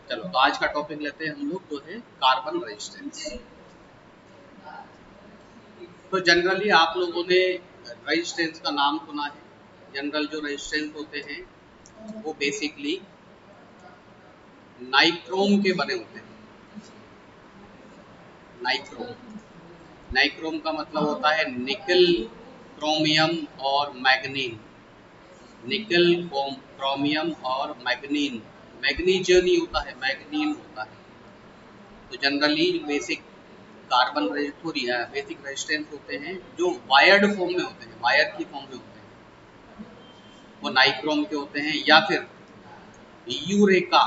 चलो तो आज का टॉपिक लेते हैं हम लोग जो है कार्बन रेजिस्टेंस। तो जनरली आप लोगों ने रेजिस्टेंस का नाम सुना है। जनरल जो रेजिस्टेंस होते हैं वो बेसिकली नाइक्रोम के बने होते हैं। नाइक्रोम नाइक्रोम का मतलब होता है निकल, क्रोमियम और मैग्नीन। निकल, क्रोमियम और मैग्नीन। मैग्नीशियम नहीं होता है, मैग्नीन होता है। तो generally basic carbon basic resistance होते हैं जो वायर्ड फॉर्म में होते हैं, वायर की फॉर्म में होते हैं, वो नाइक्रोम के होते हैं। या फिर यूरेका,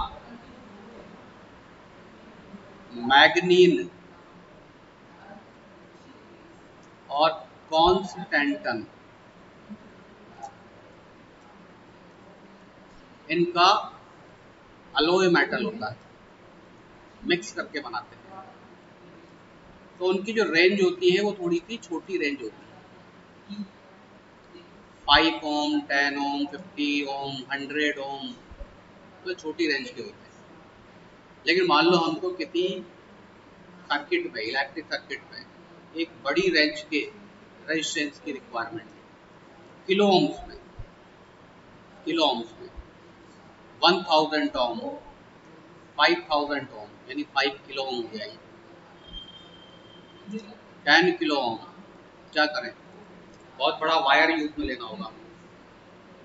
मैग्नीन और कॉन्स्टेंटन, इनका अलोय मेटल होता है, मिक्स करके बनाते हैं। तो उनकी जो रेंज होती है वो थोड़ी सी छोटी रेंज होती है, 5 ओम, 10 ओम, 50 ओम, 100 ओम, तो छोटी रेंज के होते हैं। लेकिन मान लो हमको किसी सर्किट में, इलेक्ट्रिक सर्किट में एक बड़ी रेंज के रेजिस्टेंस की रिक्वायरमेंट है, किलो ओम्स में, किलो ओम्स में 1000 ओम, 5000 ओम, यानी 5 किलो ओम हो जाएगी। 10 किलो ओम, क्या करें, बहुत बड़ा वायर यूज में लेना होगा।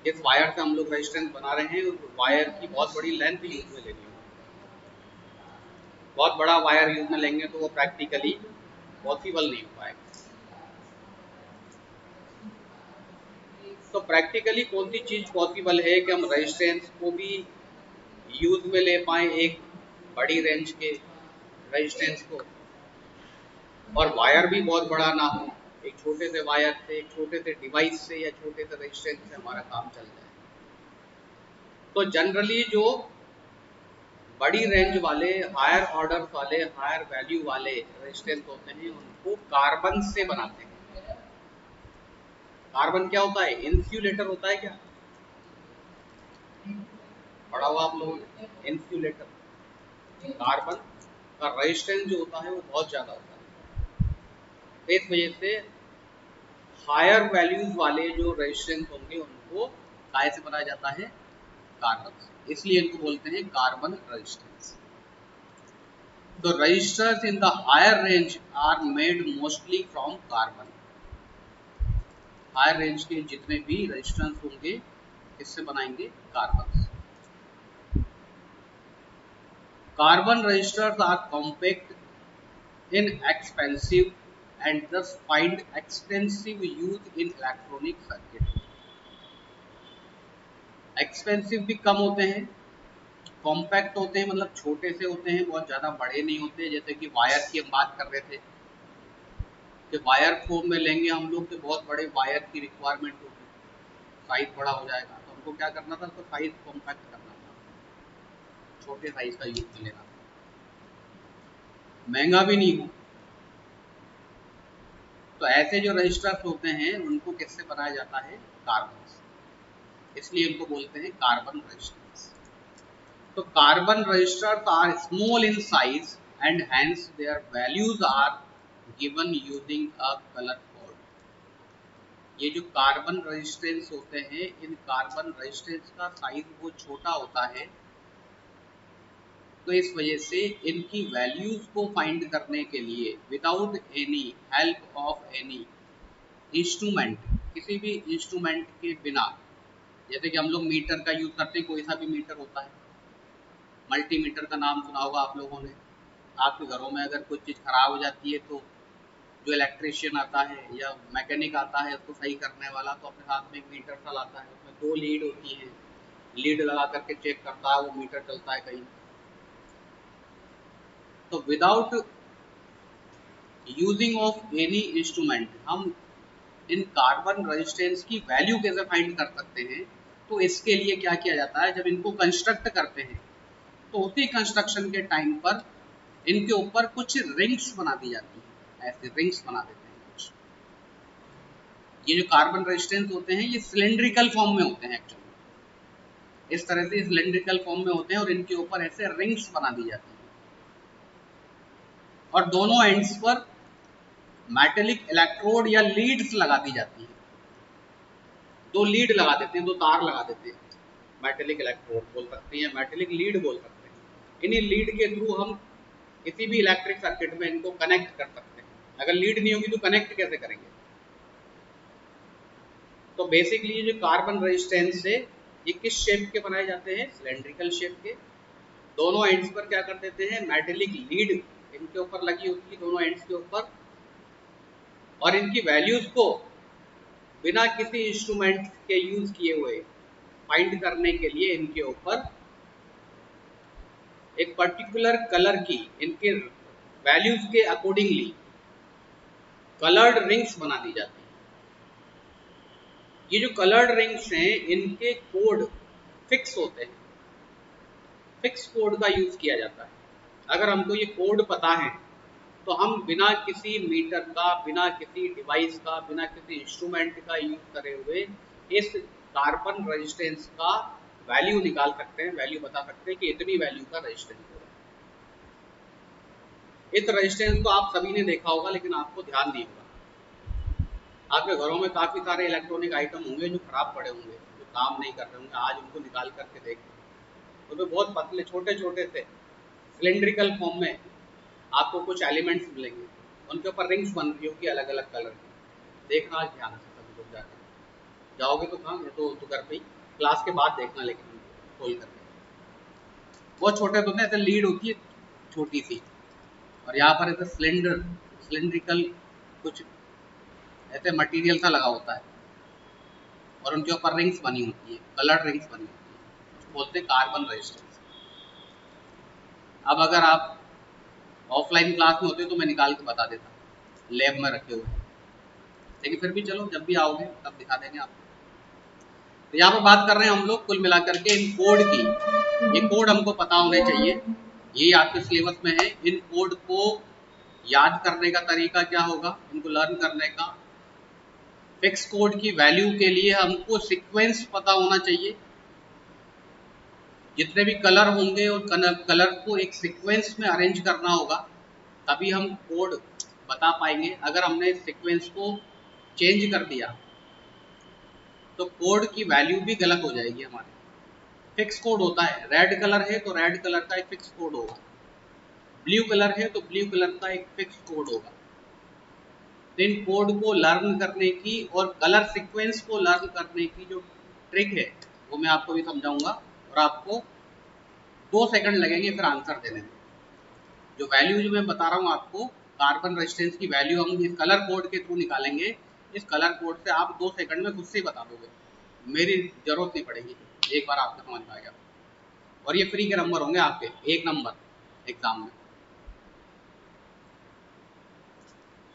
जिस वायर से हम लोग रेजिस्टेंस बना रहे हैं उस वायर की बहुत बड़ी लेंथ यूज में लेनी होगी। बहुत बड़ा वायर यूज में लेंगे तो वो प्रैक्टिकली पॉसिबल नहीं हो पाएगा। तो प्रैक्टिकली कौन सी चीज पॉसिबल है कि हम रेजिस्टेंस को भी यूज में ले पाए, एक बड़ी रेंज के रेजिस्टेंस को, और वायर भी बहुत बड़ा ना हो, एक छोटे से वायर से, एक छोटे से डिवाइस से या छोटे से रेजिस्टेंस से हमारा काम चल जाए। तो जनरली जो बड़ी रेंज वाले, हायर ऑर्डर वाले, हायर वैल्यू वाले रेजिस्टेंस होते हैं उनको कार्बन से बनाते हैं। कार्बन क्या होता है, इंसुलेटर होता है। क्या पढ़ा हुआ आप लोगों ने, इंसुलेटर। कार्बन का रेजिस्टेंस जो होता है वो बहुत ज्यादा होता है। तो इस वजह से हायर वैल्यूज वाले जो रेजिस्टेंस होंगे उनको काय से बनाया जाता है, कार्बन से। इसलिए इनको बोलते हैं carbon resistance. The resistors in the higher range are made mostly from carbon. Higher range के जितने भी रेजिस्टेंस होंगे किससे बनाएंगे, कार्बन से। Carbon resistors are compact, inexpensive and thus find extensive use in electronic circuit. Expensive भी कम होते हैं, कॉम्पैक्ट होते हैं, मतलब छोटे से होते हैं, बहुत ज़्यादा बड़े नहीं होते। जैसे कि वायर की हम बात कर रहे थे कि वायर फॉर्म में लेंगे हम लोग तो बहुत बड़े वायर की रिक्वायरमेंट होगी, साइज बड़ा हो जाएगा। तो हमको क्या करना था, उसको साइज कॉम्पैक्ट करना था, छोटे साइज का यूज में लेना था, महंगा भी नहीं हो। तो ऐसे जो रजिस्टर्स होते हैं उनको किससे बनाया जाता है, कार्बन से। इसलिए इनको बोलते हैं कार्बन रजिस्टर्स। तो carbon resistors are small in size and hence their values are given using a colour code. ये जो कार्बन रेजिस्टेंस होते हैं, इन कार्बन रेजिस्टेंस का साइज वो छोटा होता है, तो इस वजह से इनकी वैल्यूज को फाइंड करने के लिए without any help of any instrument, किसी भी इंस्ट्रूमेंट के बिना, जैसे कि हम लोग मीटर का यूज करते हैं, कोई सा भी मीटर होता है, मल्टीमीटर का नाम सुना होगा आप लोगों ने। आपके घरों में अगर कुछ चीज़ खराब हो जाती है तो जो इलेक्ट्रिशियन आता है या मैकेनिक आता है उसको सही करने वाला, तो अपने साथ में एक मीटर सा लाता है, उसमें 2 लीड होती है, लीड लगा करके चेक करता है वो मीटर चलता है कहीं। तो without using of any instrument हम इन कार्बन रेजिस्टेंस की वैल्यू कैसे फाइंड कर सकते हैं। तो इसके लिए क्या किया जाता है, जब इनको कंस्ट्रक्ट करते हैं तो उसी कंस्ट्रक्शन के टाइम पर इनके ऊपर कुछ रिंग्स बना दी जाती है, ऐसे रिंग्स बना देते हैं कुछ। ये जो कार्बन रेजिस्टेंस होते हैं ये सिलेंड्रिकल फॉर्म में होते हैं एक्चुअली, इस तरह से सिलेंड्रिकल फॉर्म में होते हैं और इनके ऊपर ऐसे रिंग्स बना दी जाती हैं और दोनों एंड्स पर मेटेलिक इलेक्ट्रोड या लीड्स लगा दी जाती हैं। दो लीड लगा देते हैं, दो तार लगा देते हैं, मेटेलिक इलेक्ट्रोड बोल सकते हैं, मेटेलिक लीड बोल सकते हैं। इन्हीं लीड के थ्रू हम किसी भी इलेक्ट्रिक सर्किट में इनको कनेक्ट कर सकते हैं। अगर लीड नहीं होगी तो कनेक्ट कैसे करेंगे? तो बेसिकली जो कार्बन रेजिस्टेंस है ये किस शेप के बनाए जाते हैं? सिलेंड्रिकल शेप के। दोनों एंड्स पर क्या कर देते हैं? मेटेलिक लीड इनके ऊपर लगी होती है, दोनों एंड्स के ऊपर, और इनकी वैल्यूज को बिना किसी इंस्ट्रूमेंट के यूज किए हुए फाइंड करने के लिए इनके ऊपर एक पर्टिकुलर कलर की, इनके वैल्यूज के अकॉर्डिंगली कलर्ड रिंग्स बना दी जाती है। ये जो कलर्ड रिंग्स हैं इनके कोड फिक्स होते हैं, फिक्स कोड का यूज किया जाता है। अगर हमको ये कोड पता है तो हम बिना किसी मीटर का, बिना किसी डिवाइस का, बिना किसी इंस्ट्रूमेंट का यूज करे हुए इस कार्बन रेजिस्टेंस का वैल्यू निकाल सकते हैं, वैल्यू बता सकते हैं कि इतनी वैल्यू का रेजिस्टेंस होगा। इस रेजिस्टेंस को आप सभी ने देखा होगा लेकिन आपको ध्यान नहीं होगा। आपके घरों में काफ़ी सारे इलेक्ट्रॉनिक आइटम होंगे जो खराब पड़े होंगे, जो काम नहीं कर रहे होंगे, आज उनको निकाल करके देखें तो बहुत पतले छोटे छोटे से सिलेंड्रिकल फॉर्म में आपको कुछ एलिमेंट्स मिलेंगे, उनके ऊपर रिंग्स बन रही होगी अलग अलग कलर की। देखना आज ध्यान से सभी लोग जाकर, जाओगे तो कहाँ, तो घर पे ही क्लास के बाद देखना, लेकिन खोल करके बहुत छोटे होते हैं, ऐसे लीड होती है छोटी सी, और यहाँ पर ऐसे सिलेंड्रिकल कुछ ऐसे मटेरियल सा लगा होता है और उनके ऊपर रिंग्स बनी होती है, कलर्ड रिंग्स बनी होती है, उसको बोलते हैं कार्बन रेजिस्टेंस। अब अगर आप ऑफलाइन क्लास में होते तो मैं निकाल के बता देता, लैब में रखे हुए, लेकिन फिर भी चलो जब भी आओगे तब दिखा देंगे आपको। तो यहाँ पर बात कर रहे हैं हम लोग कुल मिलाकर के इन कोड की। ये कोड हमको पता होने चाहिए, ये आपके सिलेबस में है। इन कोड को याद करने का तरीका क्या होगा, इनको लर्न करने का? फिक्स कोड की वैल्यू के लिए हमको सीक्वेंस पता होना चाहिए, जितने भी कलर होंगे और कलर को एक सीक्वेंस में अरेंज करना होगा, तभी हम कोड बता पाएंगे। अगर हमने सीक्वेंस को चेंज कर दिया तो कोड की वैल्यू भी गलत हो जाएगी हमारी। फिक्स कोड होता है, रेड कलर है तो रेड कलर का एक फिक्स कोड होगा, ब्लू कलर है तो ब्लू कलर का एक फिक्स कोड होगा। तो इन कोड को लर्न करने की और कलर सीक्वेंस को लर्न करने की जो ट्रिक है वो मैं आपको भी समझाऊंगा, और आपको 2 सेकंड लगेंगे फिर आंसर देने में। जो वैल्यू जो मैं बता रहा हूँ आपको, कार्बन रेजिस्टेंस की वैल्यू हम इस कलर कोड के थ्रू निकालेंगे। इस कलर कोड से आप 2 सेकंड में खुद से ही बता दोगे, मेरी जरूरत नहीं पड़ेगी, एक बार आपको समझ में आ गया। और ये फ्री के नंबर होंगे आपके, 1 नंबर एग्जाम में।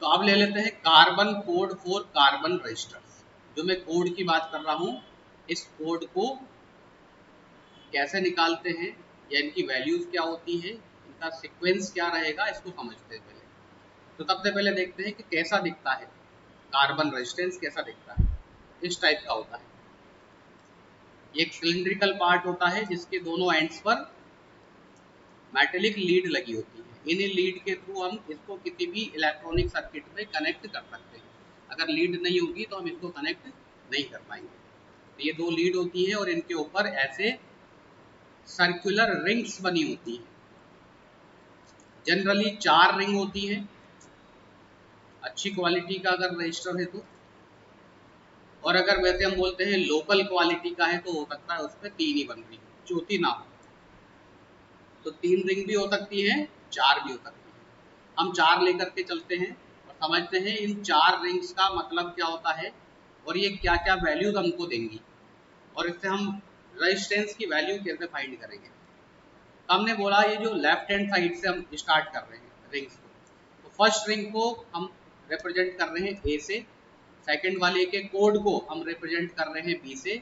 तो अब ले लेते हैं carbon code for carbon resistors. जो मैं कोड की बात कर रहा हूँ, इस कोड को कैसे निकालते हैं या इनकी वैल्यूज क्या होती है, इनका सीक्वेंस क्या रहेगा, इसको समझते हैं पहले। तो सबसे पहले देखते हैं कि कैसा दिखता है कार्बन रेजिस्टेंस, कैसा दिखता है। इस टाइप का होता है, ये एक सिलिंड्रिकल पार्ट होता है जिसके दोनों एंड्स पर मेटेलिक लीड लगी होती है। इन्हीं लीड के थ्रू हम इसको किसी भी इलेक्ट्रॉनिक सर्किट में कनेक्ट कर सकते हैं। अगर लीड नहीं होगी तो हम इसको कनेक्ट नहीं कर पाएंगे। तो ये 2 लीड होती हैं और इनके ऊपर ऐसे सर्कुलर रिंग्स बनी होती हैं। जनरली 4 रिंग होती हैं, अच्छी क्वालिटी का अगर रजिस्टर है तो, और अगर वैसे हम बोलते हैं लोकल क्वालिटी का है तो हो सकता है उसमें 3 ही बन रही, चौथी ना हो। तो 3 रिंग भी हो सकती है, 4 भी हो सकती है। हम 4 लेकर के चलते हैं और समझते हैं इन 4 रिंग्स का मतलब क्या होता है और ये क्या क्या वैल्यूज हमको देंगी, और इससे हम रेजिस्टेंस की वैल्यू कैसे फाइंड करेंगे। तो हमने बोला ये जो लेफ्ट हैंड साइड से हम स्टार्ट कर रहे हैं रिंग्स को, तो फर्स्ट रिंग को हम रिप्रेजेंट कर रहे हैं ए से, सेकंड वाले के कोड को हम रिप्रेजेंट कर रहे हैं बी से,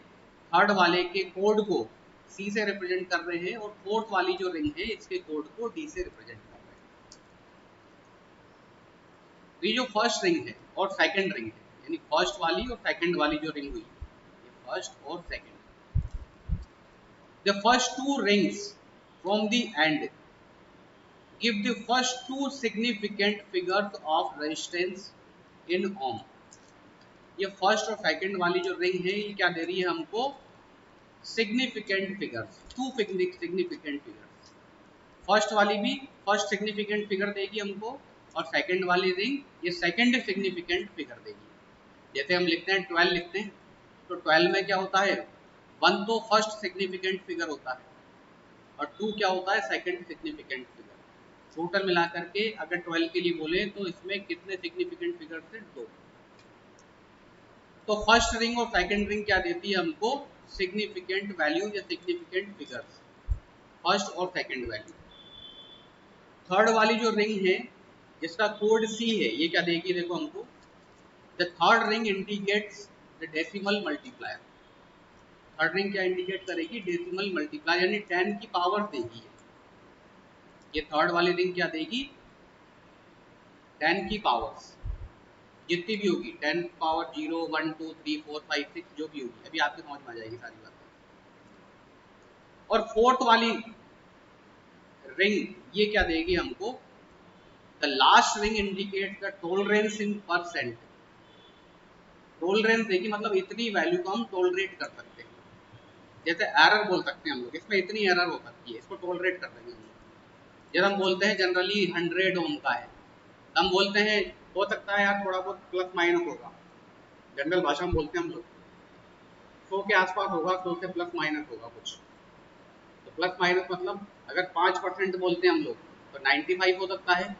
थर्ड वाले के कोड को सी से रिप्रेजेंट कर रहे हैं, और फोर्थ वाली जो रिंग है इसके कोड को डी से रिप्रेजेंट कर रहे हैं। तो ये जो फर्स्ट रिंग है और सेकंड रिंग है, यानी फर्स्ट वाली और सेकंड वाली जो रिंग हुई, ये फर्स्ट और second, the first two rings from the end give the first two significant figures of resistance in ohm. ये फर्स्ट और सेकंड वाली जो रिंग है ये क्या दे रही है हमको, significant figures, two significant figures. First वाली भी फर्स्ट सिग्निफिकेंट फिगर देगी हमको, और सेकंड वाली रिंग ये सेकंड सिग्निफिकेंट फिगर देगी। जैसे हम लिखते हैं 12 लिखते हैं, तो 12 में क्या होता है, 1 तो फर्स्ट सिग्निफिकेंट फिगर होता है और 2 क्या होता है, सेकंड सिग्निफिकेंट फिगर। टोटल मिला करके अगर 12 के लिए बोले तो इसमें कितने सिग्निफिकेंट फिगर थे, 2। तो फर्स्ट रिंग और सेकंड रिंग क्या देती है हमको, सिग्निफिकेंट वैल्यू या सिग्निफिकेंट फिगर्स, फर्स्ट और सेकंड वैल्यू। थर्ड वाली जो रिंग है जिसका कोड सी है, ये क्या देगी, देखो हमको, the third ring indicates the decimal multiplier. Third ring क्या इंडिकेट करेगी, डेसिमल मल्टीप्लायर, यानी 10 की पावर देगी। ये थर्ड वाली रिंग क्या देगी, 10 की पावर्स जितनी भी होगी, 10 पावर 0 1 2 3 4 5 6 जो भी होगी, अभी आपको समझ में आ जाएगी सारी बातें। और फोर्थ वाली रिंग ये क्या देगी हमको, the last ring indicate the tolerance in percent. Tolerance देगी मतलब इतनी वैल्यू को हम टॉलरेट कर सकते हैं। जैसे एरर बोल सकते हैं हम लोग, इसमें इतनी एरर हो सकती है, इसको टॉलरेट कर देंगे हम लोग। जब हम बोलते हैं जनरली 100 ओम का है, हम बोलते हैं हो सकता है यार थोड़ा बहुत प्लस माइनस होगा, जनरल भाषा में बोलते हैं हम लोग 100 के आसपास होगा, 100 से प्लस माइनस होगा कुछ। तो प्लस माइनस मतलब अगर 5% बोलते हैं हम लोग तो 95 हो सकता है,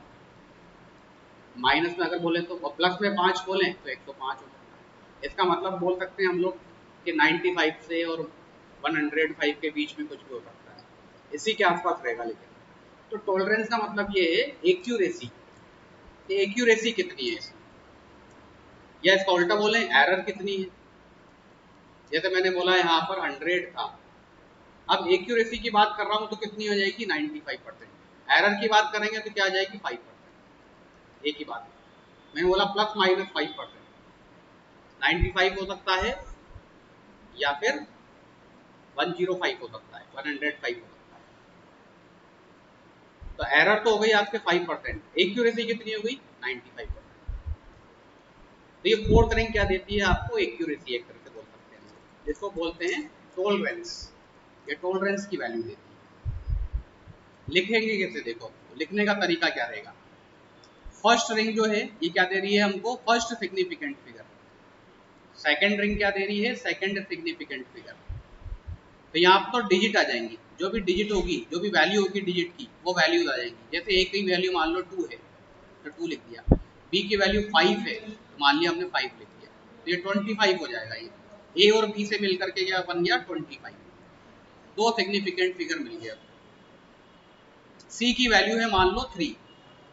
माइनस में अगर बोले तो, प्लस में 5 बोलें तो 105 हो सकता है। इसका मतलब बोल सकते हैं हम लोग कि 95 से और 105 के बीच में कुछ भी हो सकता है, इसी के आसपास रहेगा। लेकिन तो टॉलरेंस का मतलब ये है एक्यूरेसी, एक्यूरेसी कितनी है इसकी, या इसका उल्टा बोलें एरर कितनी है। जैसे मैंने बोला यहाँ पर 100 था, अब एक्यूरेसी की बात कर रहा हूँ तो कितनी हो जाएगी, 95%। एरर की बात करेंगे तो क्या आ जाएगी, 5%। एक ही बात है, मैंने बोला प्लस माइनस 5%, 95 हो सकता है या फिर 105 हो सकता है, 105 हो सकता है। तो एरर तो हो गई आपके 5%, एक्यूरेसी कितनी हो गई, 95%। तो ये फोर्थ रिंग क्या देती है आपको, एक्यूरेसी एक तरह से बोल सकते हैं, जिसको बोलते हैं टॉलरेंस। ये टॉलरेंस की वैल्यू देती है। लिखेंगे कैसे, देखो लिखने का तरीका क्या रहेगा। फर्स्ट रिंग जो है ये क्या दे रही है हमको, first significant figure. Second ring क्या दे रही है, सेकंड सिग्निफिकेंट फिगर। तो यहाँ पर तो डिजिट आ जाएंगी, जो भी डिजिट होगी, जो भी वैल्यू होगी डिजिट की, वो वैल्यूज आ जाएंगी। जैसे ए की वैल्यू मान लो 2 है तो 2 लिख दिया, बी की वैल्यू 5 है तो मान लिया हमने 5 लिख दिया, तो ये 25 हो जाएगा। ये ए और बी से मिलकर के क्या बन गया, 25। दो सिग्निफिकेंट फिगर मिल गया। सी की वैल्यू है मान लो 3,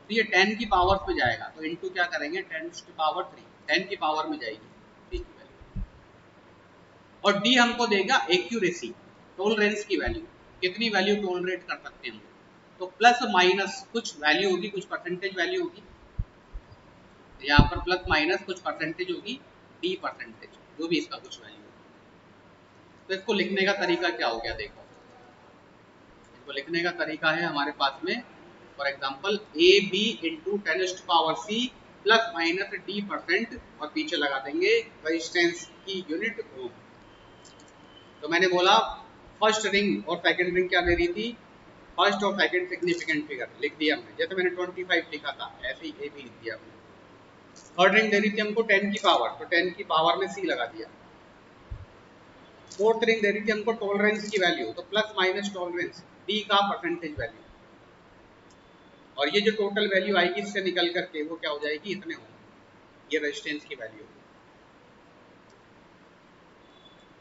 तो ये 10 की पावर में जाएगा, तो इनटू क्या करेंगे, 10 की पावर 3, 10 की पावर में जाएगी सी की वैल्यू। और डी हमको देगा एक्यूरेसी, टॉलरेंस की वैल्यू, कितनी वैल्यू टॉलरेट कर सकते हैं हम। तो प्लस माइनस कुछ वैल्यू होगी, कुछ परसेंटेज वैल्यू होगी, यहाँ पर प्लस माइनस कुछ परसेंटेज होगी, डी परसेंटेज, जो भी इसका कुछ वैल्यू होगी। तो इसको लिखने का तरीका क्या हो गया, देखो इसको लिखने का तरीका है हमारे पास में, for example A B into 10⁻C plus minus D%, और पीछे लगा देंगे रेजिस्टेंस की यूनिट ओम। तो मैंने बोला फर्स्ट रिंग और सेकंड रिंग क्या दे रही थी, फर्स्ट और सेकंड सिग्निफिकेंट फिगर लिख दिया हमने, जैसे मैंने 25 लिखा था ऐसे ही ए भी लिख दिया हमने। थर्ड रिंग दे रही थी हमको 10 की पावर, तो 10 की पावर में C लगा दिया। फोर्थ रिंग दे रही थी हमको टॉलरेंस की वैल्यू, तो प्लस माइनस टॉलरेंस, D का परसेंटेज वैल्यू, और ये जो टोटल वैल्यू आएगी इससे निकल करके वो क्या हो जाएगी, इतने होंगे, ये रेजिस्टेंस की वैल्यू।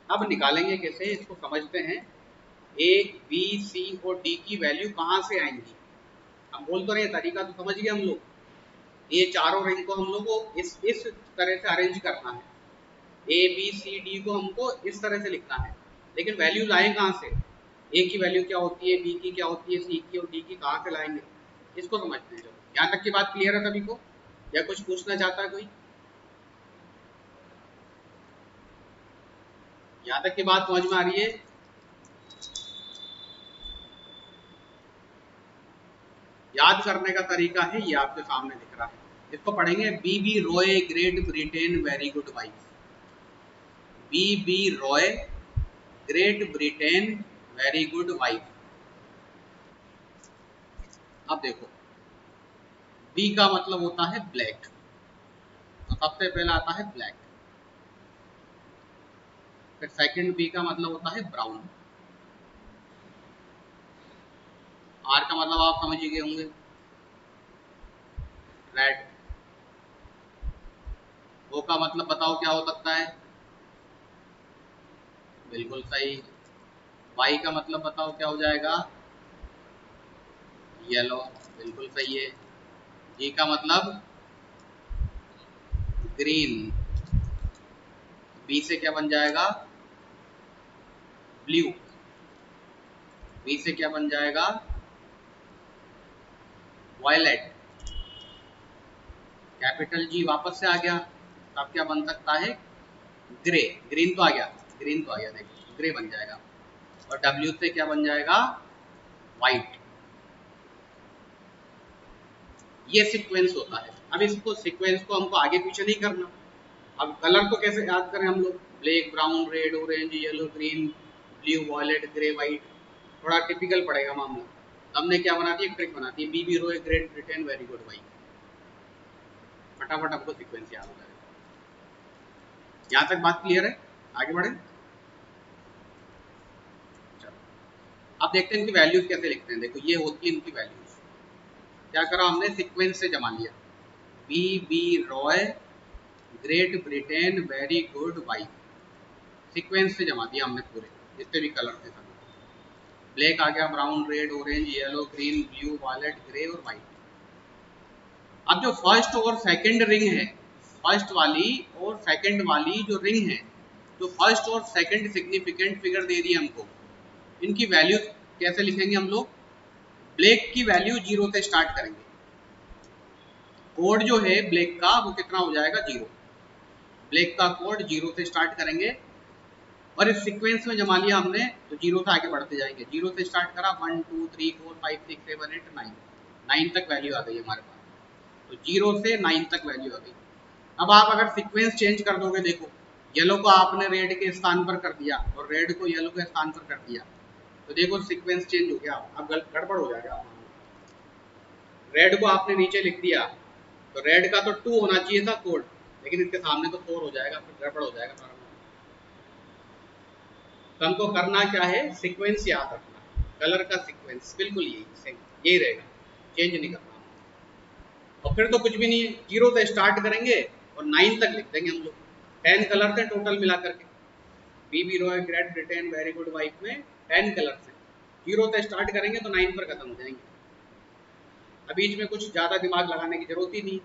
अब निकालेंगे कैसे, इसको समझते हैं। ए बी सी और डी की वैल्यू कहाँ से आएंगी, हम बोल तो रहे तरीका तो समझ गए हम लोग। ये चारों रिंग को हम लोग को इस तरह से अरेंज करना है, ए बी सी डी को हमको इस तरह से लिखना है, लेकिन वैल्यूज आए कहाँ से, ए की वैल्यू क्या होती है, बी की क्या होती है, सी की और डी की कहाँ से लाएंगे, इसको समझते हैं। चलो यहाँ तक की बात क्लियर है सभी को, या कुछ पूछना चाहता है कोई, यहाँ तक की बात समझ में आ रही है। याद करने का तरीका है ये आपके सामने दिख रहा है, इसको पढ़ेंगे। B B Roy great Britain very good wife. B B Roy great Britain very good wife. अब देखो बी का मतलब होता है ब्लैक, तो सबसे पहले आता है ब्लैक। फिर सेकंड बी का मतलब होता है ब्राउन। आर का मतलब आप समझ ही गए होंगे, रेड। ओ का मतलब बताओ क्या हो सकता है? बिल्कुल सही। वाई का मतलब बताओ क्या हो जाएगा? येलो। बिल्कुल सही है। जी का मतलब ग्रीन। बी से क्या बन जाएगा? ब्लू। बी से क्या बन जाएगा? वायलेट। कैपिटल जी वापस से आ गया, अब क्या बन सकता है? ग्रे। ग्रीन तो आ गया, ग्रीन तो आ गया, देखो ग्रे बन जाएगा। और डब्ल्यू से क्या बन जाएगा? व्हाइट। ये सीक्वेंस होता है। अब इसको सीक्वेंस को हमको आगे पीछे नहीं करना। अब कलर को कैसे याद करें हम लोग? Black, brown, red, orange, yellow, green, blue, violet, grey, white. थोड़ा टिपिकल पड़ेगा मामला। हमने क्या बना दी? एक ट्रिक बना दी, B B Roy great Britain very good wife. फटाफट आपको सीक्वेंस याद हो जाएगा। यहाँ तक बात क्लियर है? आगे बढ़े। अब देखते हैं इनकी वैल्यूज कैसे लिखते हैं। देखो ये होती है इनकी वैल्यूज। क्या करा हमने? सीक्वेंस से जमा लिया। B B Roy great Britain very good wife. Sequence से जमा दिया हमने पूरे जितने भी कलर थे सब। ब्लैक आ गया, brown, red, orange, yellow, green, blue, violet, grey और व्हाइट। अब जो फर्स्ट और सेकंड रिंग है, फर्स्ट वाली और सेकंड वाली जो रिंग है, जो फर्स्ट और सेकंड सिग्निफिकेंट फिगर दे दी हमको, इनकी वैल्यू कैसे लिखेंगे हम लोग? ब्लैक की वैल्यू 0 से स्टार्ट करेंगे। कोड जो है ब्लैक का वो कितना हो जाएगा? 0। ब्लैक का कोड 0 से स्टार्ट करेंगे और इस सीक्वेंस में जमा लिया हमने, तो 0 से आगे बढ़ते जाएंगे। 0 से स्टार्ट करा, 1 2 3 4 5 6 7 8 9, 9 तक वैल्यू आ गई हमारे पास। तो 0 से 9 तक वैल्यू आ गई। अब आप अगर सीक्वेंस चेंज कर दोगे, देखो येलो को आपने रेड के स्थान पर कर दिया और रेड को येलो के स्थान पर कर दिया, तो देखो सीक्वेंस चेंज हो गया। अब गड़बड़ हो जाएगा। रेड को आपने नीचे लिख दिया, तो रेड का तो 2 होना चाहिए था कोड, लेकिन इसके सामने तो 4 हो जाएगा, फिर गड़बड़ हो जाएगा। तो हमको करना क्या है? सीक्वेंस याद रखना। कलर का सीक्वेंस बिल्कुल यही सेम यही रहेगा, चेंज नहीं करना। और फिर तो कुछ भी नहीं है, 0 से स्टार्ट करेंगे और 9 तक लिख देंगे हम लोग। 10 कलर थे टोटल मिला करके। B B Roy great Britain very good wife में 10 कलर थे। 0 से स्टार्ट करेंगे तो 9 पर खत्म हो जाएंगे। अब बीच में कुछ ज्यादा दिमाग लगाने की जरूरत ही नहीं।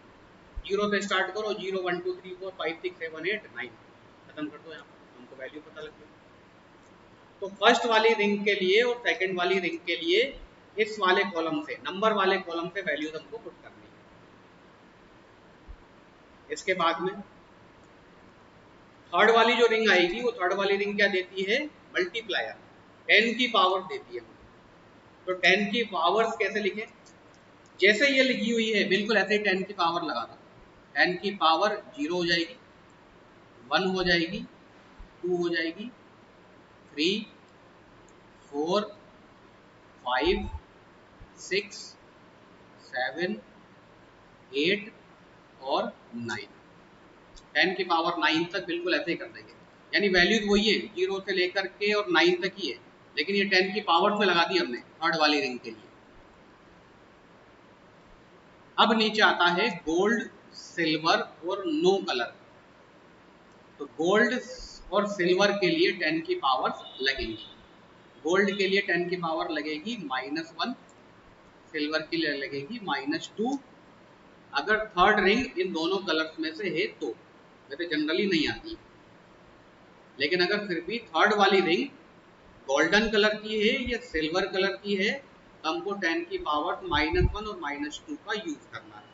0 से स्टार्ट करो, 0 1 2 3 4 5 6 7 8 9 खत्म कर दो। यहाँ पर हमको वैल्यू पता लग गई। तो फर्स्ट वाली रिंग के लिए और सेकंड वाली रिंग के लिए इस वाले कॉलम से, नंबर वाले कॉलम से वैल्यूज हमको पुट करनी है। इसके बाद में थर्ड वाली जो रिंग आएगी, वो थर्ड वाली रिंग क्या देती है? मल्टीप्लायर, 10 की पावर देती है। तो 10 की पावर्स कैसे लिखें? जैसे ये लिखी हुई है बिल्कुल ऐसे ही 10 की पावर लगा दो। 10 की पावर 0 हो जाएगी, 1 हो जाएगी, 2 हो जाएगी, 3 4 5 6 7 8 और 9। 10 की पावर 9 तक बिल्कुल ऐसे ही कर देंगे। यानी वैल्यूज वही है, 0 से लेकर के और 9 तक ही है, लेकिन ये 10 की पावर में लगा दी हमने थर्ड वाली रिंग के लिए। अब नीचे आता है गोल्ड, सिल्वर और नो कलर। तो गोल्ड और सिल्वर के लिए 10 की पावर लगेगी। गोल्ड के लिए 10 की पावर लगेगी -1, सिल्वर के लिए लगेगी -2। अगर थर्ड रिंग इन दोनों कलर्स में से है तो, वैसे जनरली नहीं आती, लेकिन अगर फिर भी थर्ड वाली रिंग गोल्डन कलर की है या सिल्वर कलर की है, तो हमको 10 की पावर -1 और -2 का यूज करना है।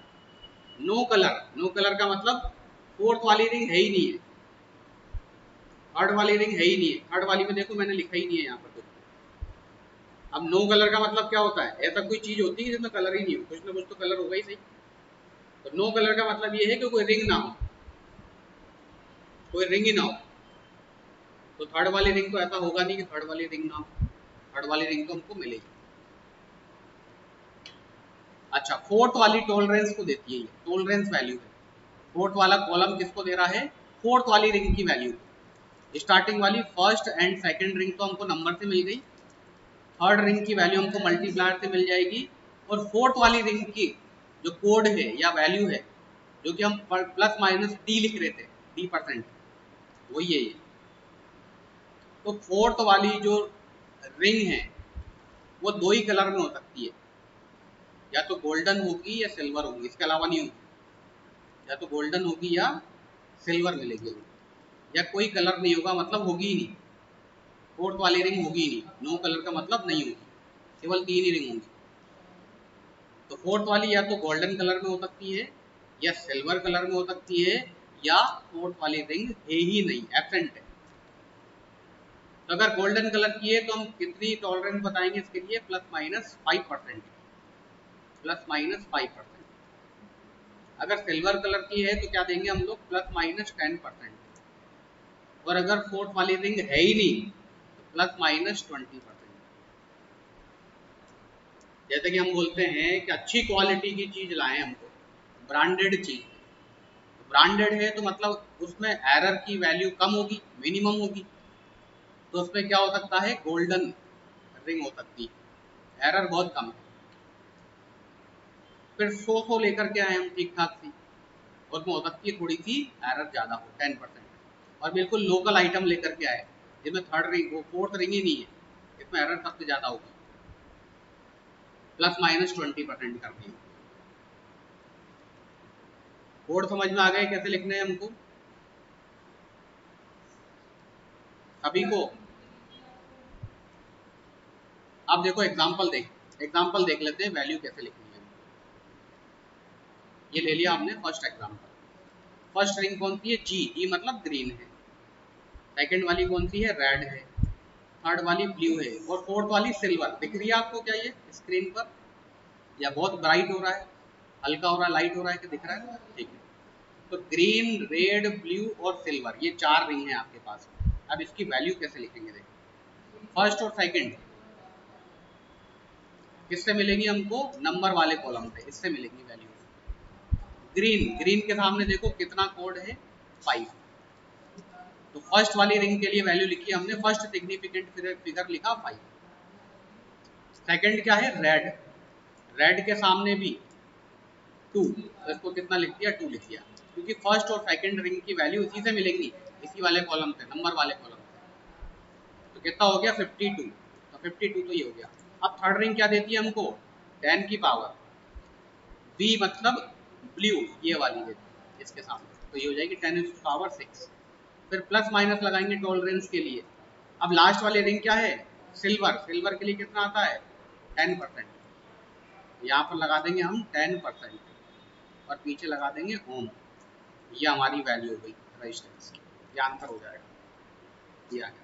नो कलर, नो कलर का मतलब फोर्थ वाली रिंग है ही नहीं है, थर्ड वाली रिंग है ही नहीं है। थर्ड वाली में देखो मैंने लिखा ही नहीं है यहाँ पर कुछ। अब नो कलर का मतलब क्या होता है, ऐसा कोई चीज होती है जिसमें कलर ही नहीं हो, कुछ ना कुछ तो कलर होगा ही सही। तो नो कलर का मतलब ये है कि कोई रिंग ना हो, कोई रिंग ही ना हो। तो थर्ड वाली रिंग तो ऐसा होगा नहीं कि थर्ड वाली रिंग ना हो, थर्ड वाली रिंग तो हमको मिलेगी। अच्छा, फोर्थ वाली टॉलरेंस को देती है, ये टॉलरेंस वैल्यू है। फोर्थ वाला कॉलम किसको दे रहा है, फोर्थ वाली रिंग की वैल्यू। स्टार्टिंग वाली फर्स्ट एंड सेकंड रिंग तो हमको नंबर से मिल गई, थर्ड रिंग की वैल्यू हमको मल्टीप्लायर से मिल जाएगी, और फोर्थ वाली रिंग की जो कोड है या वैल्यू है, जो कि हम प्लस माइनस डी लिख रहे थे, डी परसेंट, वही है ये। तो फोर्थ वाली जो रिंग है वो दो ही कलर में हो सकती है, या तो गोल्डन होगी या सिल्वर होगी, इसके अलावा नहीं होगी। या तो गोल्डन होगी या सिल्वर मिलेगी, या कोई कलर नहीं होगा, मतलब होगी ही नहीं। फोर्थ वाली रिंग होगी ही नहीं, नो कलर का मतलब नहीं होगी, केवल तीन ही रिंग होंगी। तो फोर्थ वाली या तो गोल्डन कलर में हो सकती है, या सिल्वर कलर में हो सकती है, या फोर्थ वाली रिंग है ही नहीं, एब्सेंट है। तो अगर गोल्डन कलर की है तो हम कितनी टॉलरेंस बताएंगे इसके लिए, +-5%, +-5%। अगर सिल्वर कलर की है तो क्या देंगे हम लोग, +-10%। और अगर फोर्थ वाली रिंग है ही नहीं तो +-20%। जैसे कि हम बोलते हैं कि अच्छी क्वालिटी की चीज लाएं हमको, ब्रांडेड चीज। ब्रांडेड है तो मतलब उसमें एरर की वैल्यू कम होगी, मिनिमम होगी। तो उसमें क्या हो सकता है, गोल्डन रिंग हो सकती है, एरर बहुत कम है। फिर 100 लेकर के आए हम ठीक ठाक सी, उसमें हो सकती है थोड़ी सी एरर ज़्यादा हो, 10%। और बिल्कुल लोकल आइटम लेकर के आए जिसमें थर्ड रिंग वो फोर्थ रिंग ही नहीं है, इसमें एरर सबसे ज़्यादा होगी, +-20% कर दी। कोड समझ में आ गए कैसे लिखने हैं हमको सभी को। अब देखो एग्जाम्पल देख लेते हैं वैल्यू कैसे लिखनी है। ये ले लिया हमने फर्स्ट एग्जाम्पल। फर्स्ट रिंग कौन सी है, जी, जी मतलब ग्रीन है। सेकंड वाली कौन सी है, रेड है। थर्ड वाली ब्लू है, और फोर्थ वाली सिल्वर। दिख रही है आपको क्या ये स्क्रीन पर, या बहुत ब्राइट हो रहा है, हल्का हो रहा है, लाइट हो रहा है, कि दिख रहा है, ठीक है। तो ग्रीन, रेड, ब्लू और सिल्वर, ये चार रिंग है आपके पास। अब इसकी वैल्यू कैसे लिखेंगे, देखो फर्स्ट और सेकंड किससे मिलेंगी हमको, नंबर वाले कॉलम से, इससे मिलेंगी वैल्यू। ग्रीन, ग्रीन के सामने देखो कितना कोड है, 5। तो फर्स्ट वाली रिंग के लिए वैल्यू लिखी हमने, फर्स्ट सिग्निफिकेंट फिगर लिखा 5। सेकंड क्या है, रेड, रेड के सामने भी 2, तो इसको कितना लिख दिया, 2 लिख दिया, क्योंकि फर्स्ट और सेकंड रिंग की वैल्यू इसी से मिलेंगी, इसी वाले कॉलम से, नंबर वाले कॉलम से। तो कितना हो गया, 52। तो 52 तो ये हो गया। अब थर्ड रिंग क्या देती है हमको, 10 की पावर, बी मतलब ब्लू, ये वाली देती है इसके सामने, तो ये हो जाएगी 10⁻6। फिर प्लस माइनस लगाएंगे टॉलरेंस के लिए। अब लास्ट वाली रिंग क्या है, सिल्वर, सिल्वर के लिए कितना आता है, 10%। यहाँ पर लगा देंगे हम 10%, और पीछे लगा देंगे ओम। ये हमारी वैल्यू हो गई रेजिस्टेंस, ये आंसर हो जाएगा, ये आ गया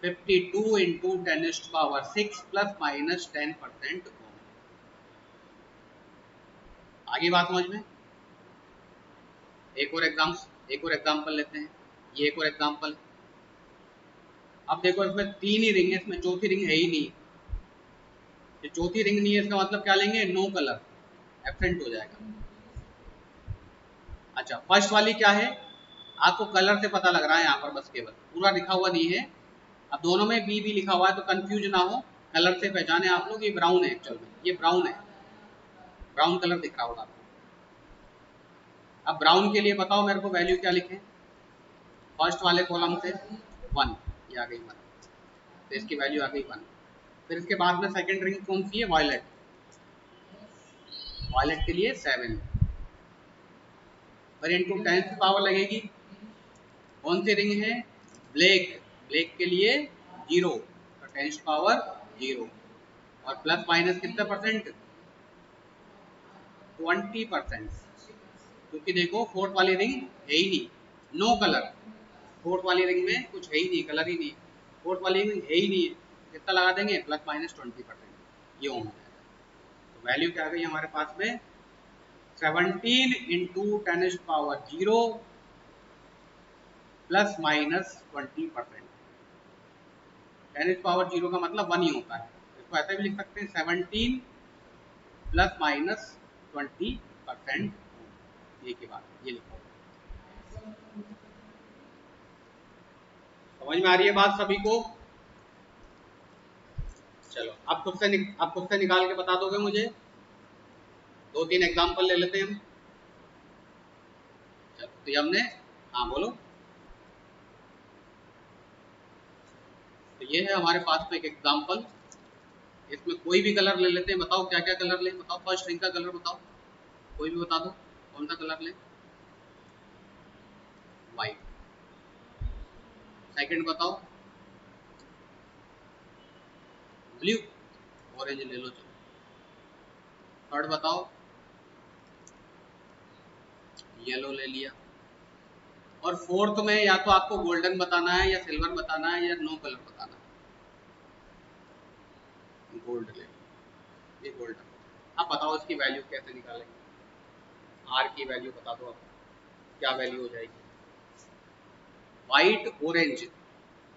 52 इंटू 10⁻6 +-10% ओम। आगे बात समझ में। एक और एग्जाम्पल लेते हैं, ये एक और एग्जाम्पल। अब देखो इसमें तीन ही रिंग है, इसमें चौथी रिंग है ही नहीं। ये चौथी रिंग नहीं है, इसका मतलब क्या लेंगे, नो कलर, एब्सेंट हो जाएगा। अच्छा, फर्स्ट वाली क्या है, आपको कलर से पता लग रहा है यहाँ पर, बस केवल पूरा लिखा हुआ नहीं है। अब दोनों में बी भी लिखा हुआ है तो कंफ्यूज ना हो, कलर से पहचाने आप लोग, ये ब्राउन है, एक्चुअल में ये ब्राउन है, ब्राउन कलर दिख रहा होगा आपको। अब ब्राउन के लिए बताओ मेरे को वैल्यू क्या लिखें, फर्स्ट वाले कॉलम से 1, ये आ गई 1, तो इसकी वैल्यू आ गई 1। फिर इसके बाद में सेकंड रिंग कौन सी है, वायलेट, वायलेट के लिए 7, और इनटू 10 की पावर लगेगी। कौन सी रिंग है, ब्लैक, ब्लैक के लिए 0, तो 10 पावर 0, और प्लस माइनस कितना परसेंट, 20%। क्योंकि देखो फोर्थ वाली रिंग है ही नहीं, नो कलर, फोर्थ वाली रिंग में कुछ है ही नहीं, कलर ही नहीं, फोर्थ वाली है ही नहीं है, कितना लगा देंगे ±20%, ये ऑन हो जाएगा। तो वैल्यू क्या आ गई हमारे पास में 17 इंटू 10⁻0 ±20%। 10⁻0 का मतलब 1 ही होता है, इसको ऐसे भी लिख सकते हैं 17 ±20%। ये की बात, ये लिखो। समझ में आ रही है बात सभी को? चलो आप खुद से निकाल के बता दोगे मुझे? 2-3 एग्जांपल ले लेते हैं हम। चलो तो ये हमने, हाँ बोलो। तो ये है हमारे पास में एक एग्जांपल, इसमें कोई भी कलर ले लेते हैं। बताओ क्या क्या कलर लें, बताओ। फर्स्ट रिंग का कलर बताओ, कोई भी बता दो, कौन सा कलर लें? वाइट। सेकंड बताओ, ब्लू, ऑरेंज ले लो चलो। थर्ड बताओ, येलो ले लिया। और फोर्थ में या तो आपको गोल्डन बताना है या सिल्वर बताना है या नो कलर बताना है। गोल्ड ले लो, ये गोल्डन। अब बताओ इसकी वैल्यू कैसे निकालेंगे? आर की वैल्यू बता दो आप, क्या वैल्यू हो जाएगी? व्हाइट ऑरेंज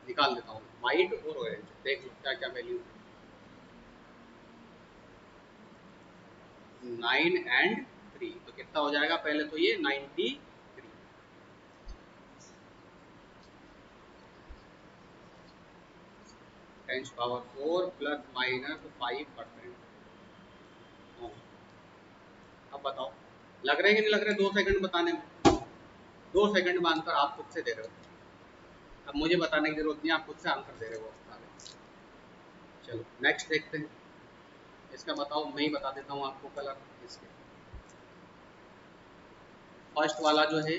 निकाल देता हूँ, व्हाइट और ऑरेंज देख लो क्या क्या वैल्यू है। 9 एंड 3, तो कितना हो जाएगा? पहले तो ये 93 10⁻4 ±5%। अब बताओ लग रहे कि नहीं लग रहे? 2 सेकंड बताने में, 2 सेकंड में आंसर आप खुद से दे रहे हो। अब मुझे बताने की जरूरत नहीं, आप खुद से आंसर दे रहे हो। चलो नेक्स्ट देखते हैं। इसका बताओ, मैं ही बता देता हूँ आपको कलर इसके। फर्स्ट वाला जो है,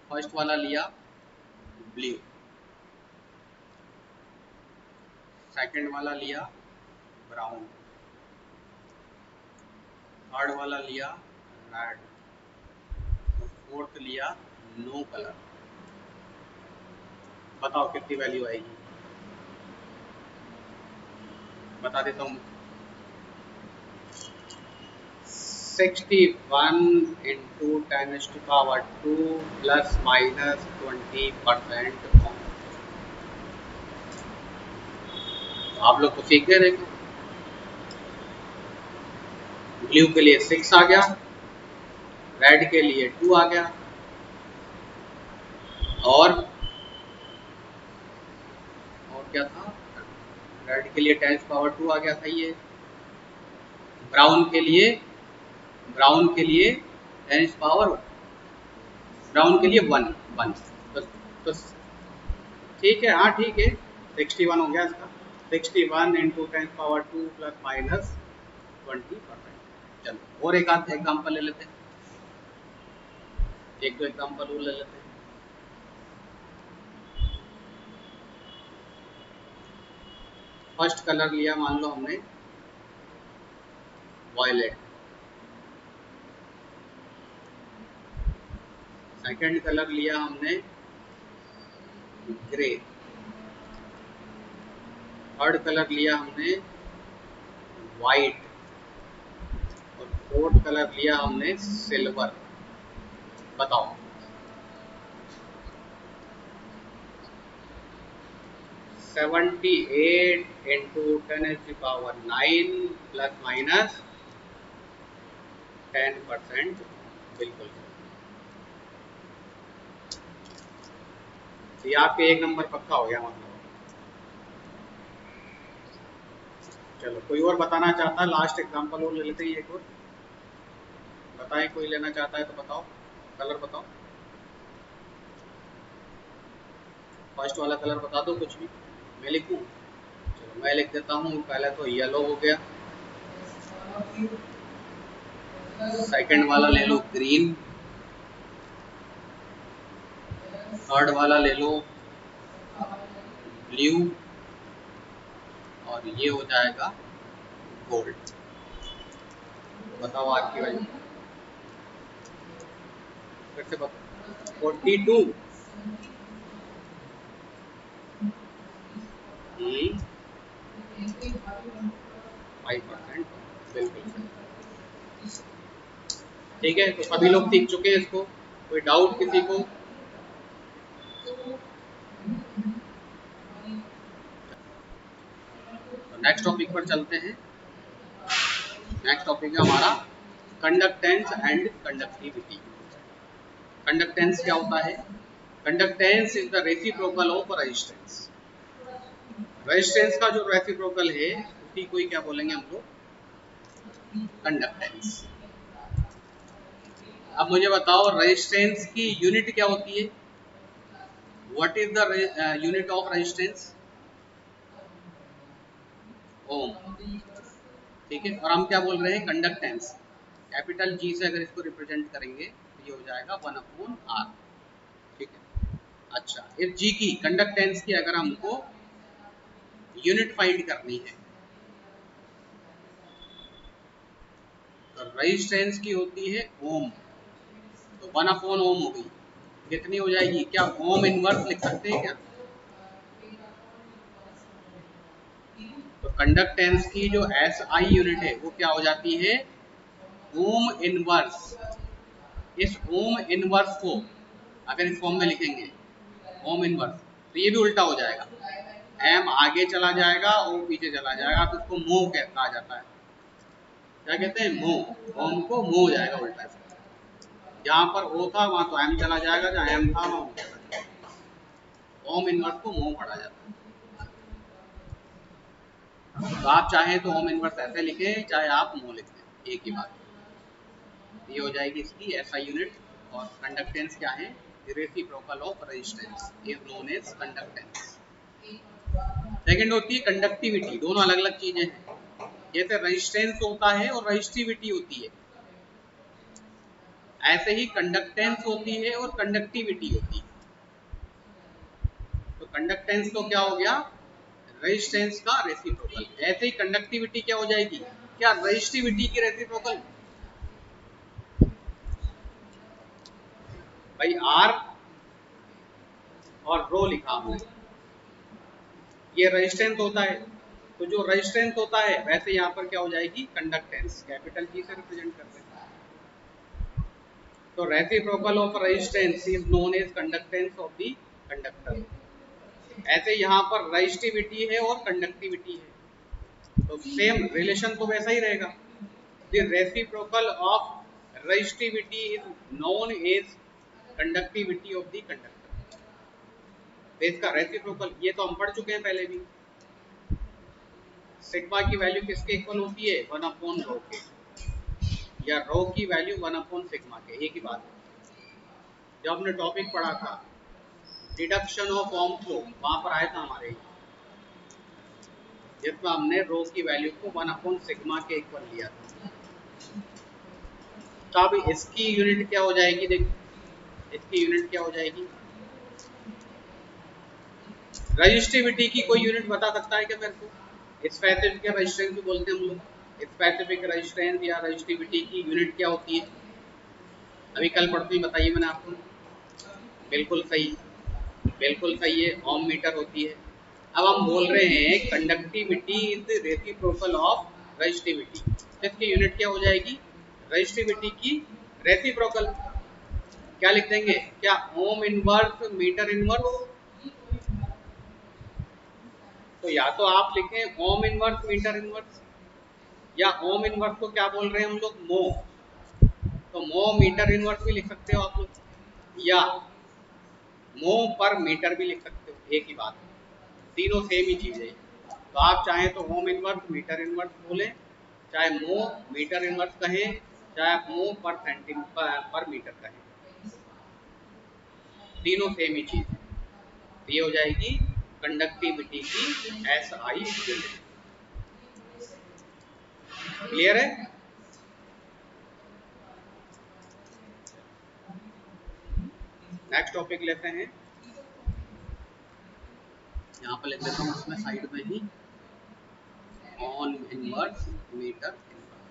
फर्स्ट वाला लिया ब्लू, सेकंड वाला लिया ब्राउन, थर्ड वाला लिया रेड, फोर्थ लिया नो कलर। बताओ कितनी वैल्यू आएगी? बता देता हूँ, 61 इंटू 10⁻2 ±20%। आप लोग तो सीख गए। देखो ब्लू के लिए 6 आ गया, रेड के लिए 2 आ गया, और क्या था? रेड के लिए 10⁻2 आ गया, सही है। ब्राउन के लिए, ब्राउन के लिए 10 पावर, ब्राउन के लिए 1 1। तो ठीक है, हाँ ठीक है, 61 हो गया इसका। 61 इंटू 10⁻2 ±20%। चलो और एक आध एग्जाम्पल ले लेते हैं, एक दो एग्जाम्पल और ले लेते हैं। फर्स्ट कलर लिया मान लो हमने वॉयलेट, सेकंड कलर लिया हमने ग्रे, थर्ड कलर लिया हमने वाइट, और फोर्थ कलर लिया हमने सिल्वर। बताओ 78 इंटू 10⁻9 ±10%। बिल्कुल, तो ये आपके एक नंबर पक्का हो गया मतलब। चलो कोई और बताना चाहता है? लास्ट एग्जांपल और ले लेते हैं एक और। बताएं, कोई लेना चाहता है तो बताओ, कलर बताओ। फर्स्ट वाला कलर बता दो कुछ भी, मैं लिखूं? चलो मैं लिख देता हूँ। पहले तो येलो हो गया, सेकंड वाला ले लो ग्रीन, थर्ड वाला ले लो ब्लू, और ये हो जाएगा गोल्ड। बताओ आपकी वजह। फिर से बताओ 42 5%, बिल्कुल सही। ठीक है, तो सभी लोग सीख चुके हैं इसको, कोई डाउट किसी को? तो नेक्स्ट टॉपिक पर चलते हैं। नेक्स्ट टॉपिक है हमारा कंडक्टेंस एंड कंडक्टिविटी। कंडक्टेंस क्या होता है? Conductance is the reciprocal of resistance. Resistance का जो रेसिप्रोकल है उसी को ही क्या बोलेंगे हम लोग? कंडक्टेंस। अब मुझे बताओ रेजिस्टेंस की यूनिट क्या होती है? What is the unit of resistance? Ohm. ठीक है, और हम क्या बोल रहे हैं? कंडक्टेंस। कैपिटल जी से अगर इसको रिप्रेजेंट करेंगे तो ये हो जाएगा 1/r। ठीक है, अच्छा, इस जी की कंडक्टेंस की अगर हमको यूनिट फाइंड करनी है तो रेजिस्टेंस की होती है ओम, तो 1/ओम हो गई। कितनी हो जाएगी? क्या ओम इनवर्स लिख सकते हैं क्या? तो कंडक्टेंस की जो एस आई यूनिट है वो क्या हो जाती है? Ohm inverse. इस ओम इनवर्स को अगर इस फॉर्म में लिखेंगे ओम इनवर्स, तो ये भी उल्टा हो जाएगा, एम आगे चला जाएगा और पीछे चला जाएगा, तो उसको मूव कहा जाता है। क्या कहते हैं? मूव। ओम को मूव हो जाएगा उल्टा से। जहां पर ओ था वहां तो एम चला जाएगा, जहां एम था वहां ओ चला जाएगा। ओम इनवर्स को मूव पढ़ा जाता है। तो आप चाहें तो ओम इनवर्स ऐसे लिखें, चाहे आप मूव लिखें, एक ही बात। ये हो जाएगी इसकी एसआई यूनिट। और कंडक्टेंस क्या है? Reciprocal of resistance is known as conductance. Second होती है कंडक्टिविटी। दोनों अलग अलग चीजें हैं। जैसे रेजिस्टेंस होता है और रेजिस्टिविटी होती है, ऐसे ही कंडक्टेंस होती है और कंडक्टिविटी होती है। तो कंडक्टेंस तो क्या हो गया? रेजिस्टेंस का रेसिप्रोकल। ऐसे ही कंडक्टिविटी क्या हो जाएगी? क्या रेजिस्टिविटी की रेसिप्रोकल? भाई आर और रो लिखा हमने, ये रेजिस्टेंस होता है। तो जो रेजिस्टेंस होता है वैसे यहाँ पर क्या हो जाएगी? कंडक्टेंस। कैपिटल जी से रिप्रेजेंट करते हैं। तो reciprocal of resistance is known as conductance of the conductor. ऐसे यहाँ पर रेजिस्टिविटी है और कंडक्टिविटी है, तो सेम रिलेशन तो वैसा ही रहेगा। The reciprocal of resistivity is known as conductivity of the conductor. तो इसका रेसिप्रोकल ये तो हम पढ़ चुके हैं पहले भी। सिग्मा की वैल्यू किसके इक्वल होती है? 1/रो के, या रो की वैल्यू 1/सिग्मा के, एक ही बात है। जब हमने टॉपिक पढ़ा था डिडक्शन ऑफ ओम लॉ, वहां पर आया था हमारे, जिसमें हमने रो की वैल्यू को 1/सिग्मा के इक्वल लिया था। तो अब इसकी यूनिट क्या हो जाएगी? देख, इसकी यूनिट क्या हो जाएगी? रजिस्टिविटी की कोई यूनिट बता सकता है क्या मेरे को? स्पेसिफिक रेजिस्टेंस भी बोलते हैं हम लोग। स्पेसिफिक रेजिस्टेंस या रजिस्टिविटी की यूनिट क्या होती है? अभी कल पढ़ते ही बताइए मैंने आपको। बिल्कुल सही, बिल्कुल सही है, ओम मीटर होती है। अब हम बोल रहे हैं conductivity is reciprocal of resistivity, इसकी यूनिट क्या हो जाएगी? रजिस्टिविटी की रेसिप्रोकल। क्या लिख देंगे? क्या ओम इनवर्स मीटर इनवर्स? तो या तो आप लिखें ओम इनवर्स मीटर इनवर्स, या ओम इनवर्स को क्या बोल रहे हैं हम लोग? मो। तो मो मीटर इनवर्स भी लिख सकते हो आप लोग, या मो पर मीटर भी लिख सकते हो, एक ही बात है। तीनों सेम ही चीज है। तो आप चाहें तो ओम इनवर्स मीटर इनवर्स बोलें, चाहे मो मीटर इनवर्स कहें, चाहे आप मो पर पर मीटर कहें, तीनों सेम ही चीज है। तो ये हो जाएगी कंडक्टिविटी की एस आई यूनिट। क्लियर है? नेक्स्ट टॉपिक लेते हैं। यहाँ पर लिख देता हूँ इसमें साइड में ही ohm inverse metre inverse.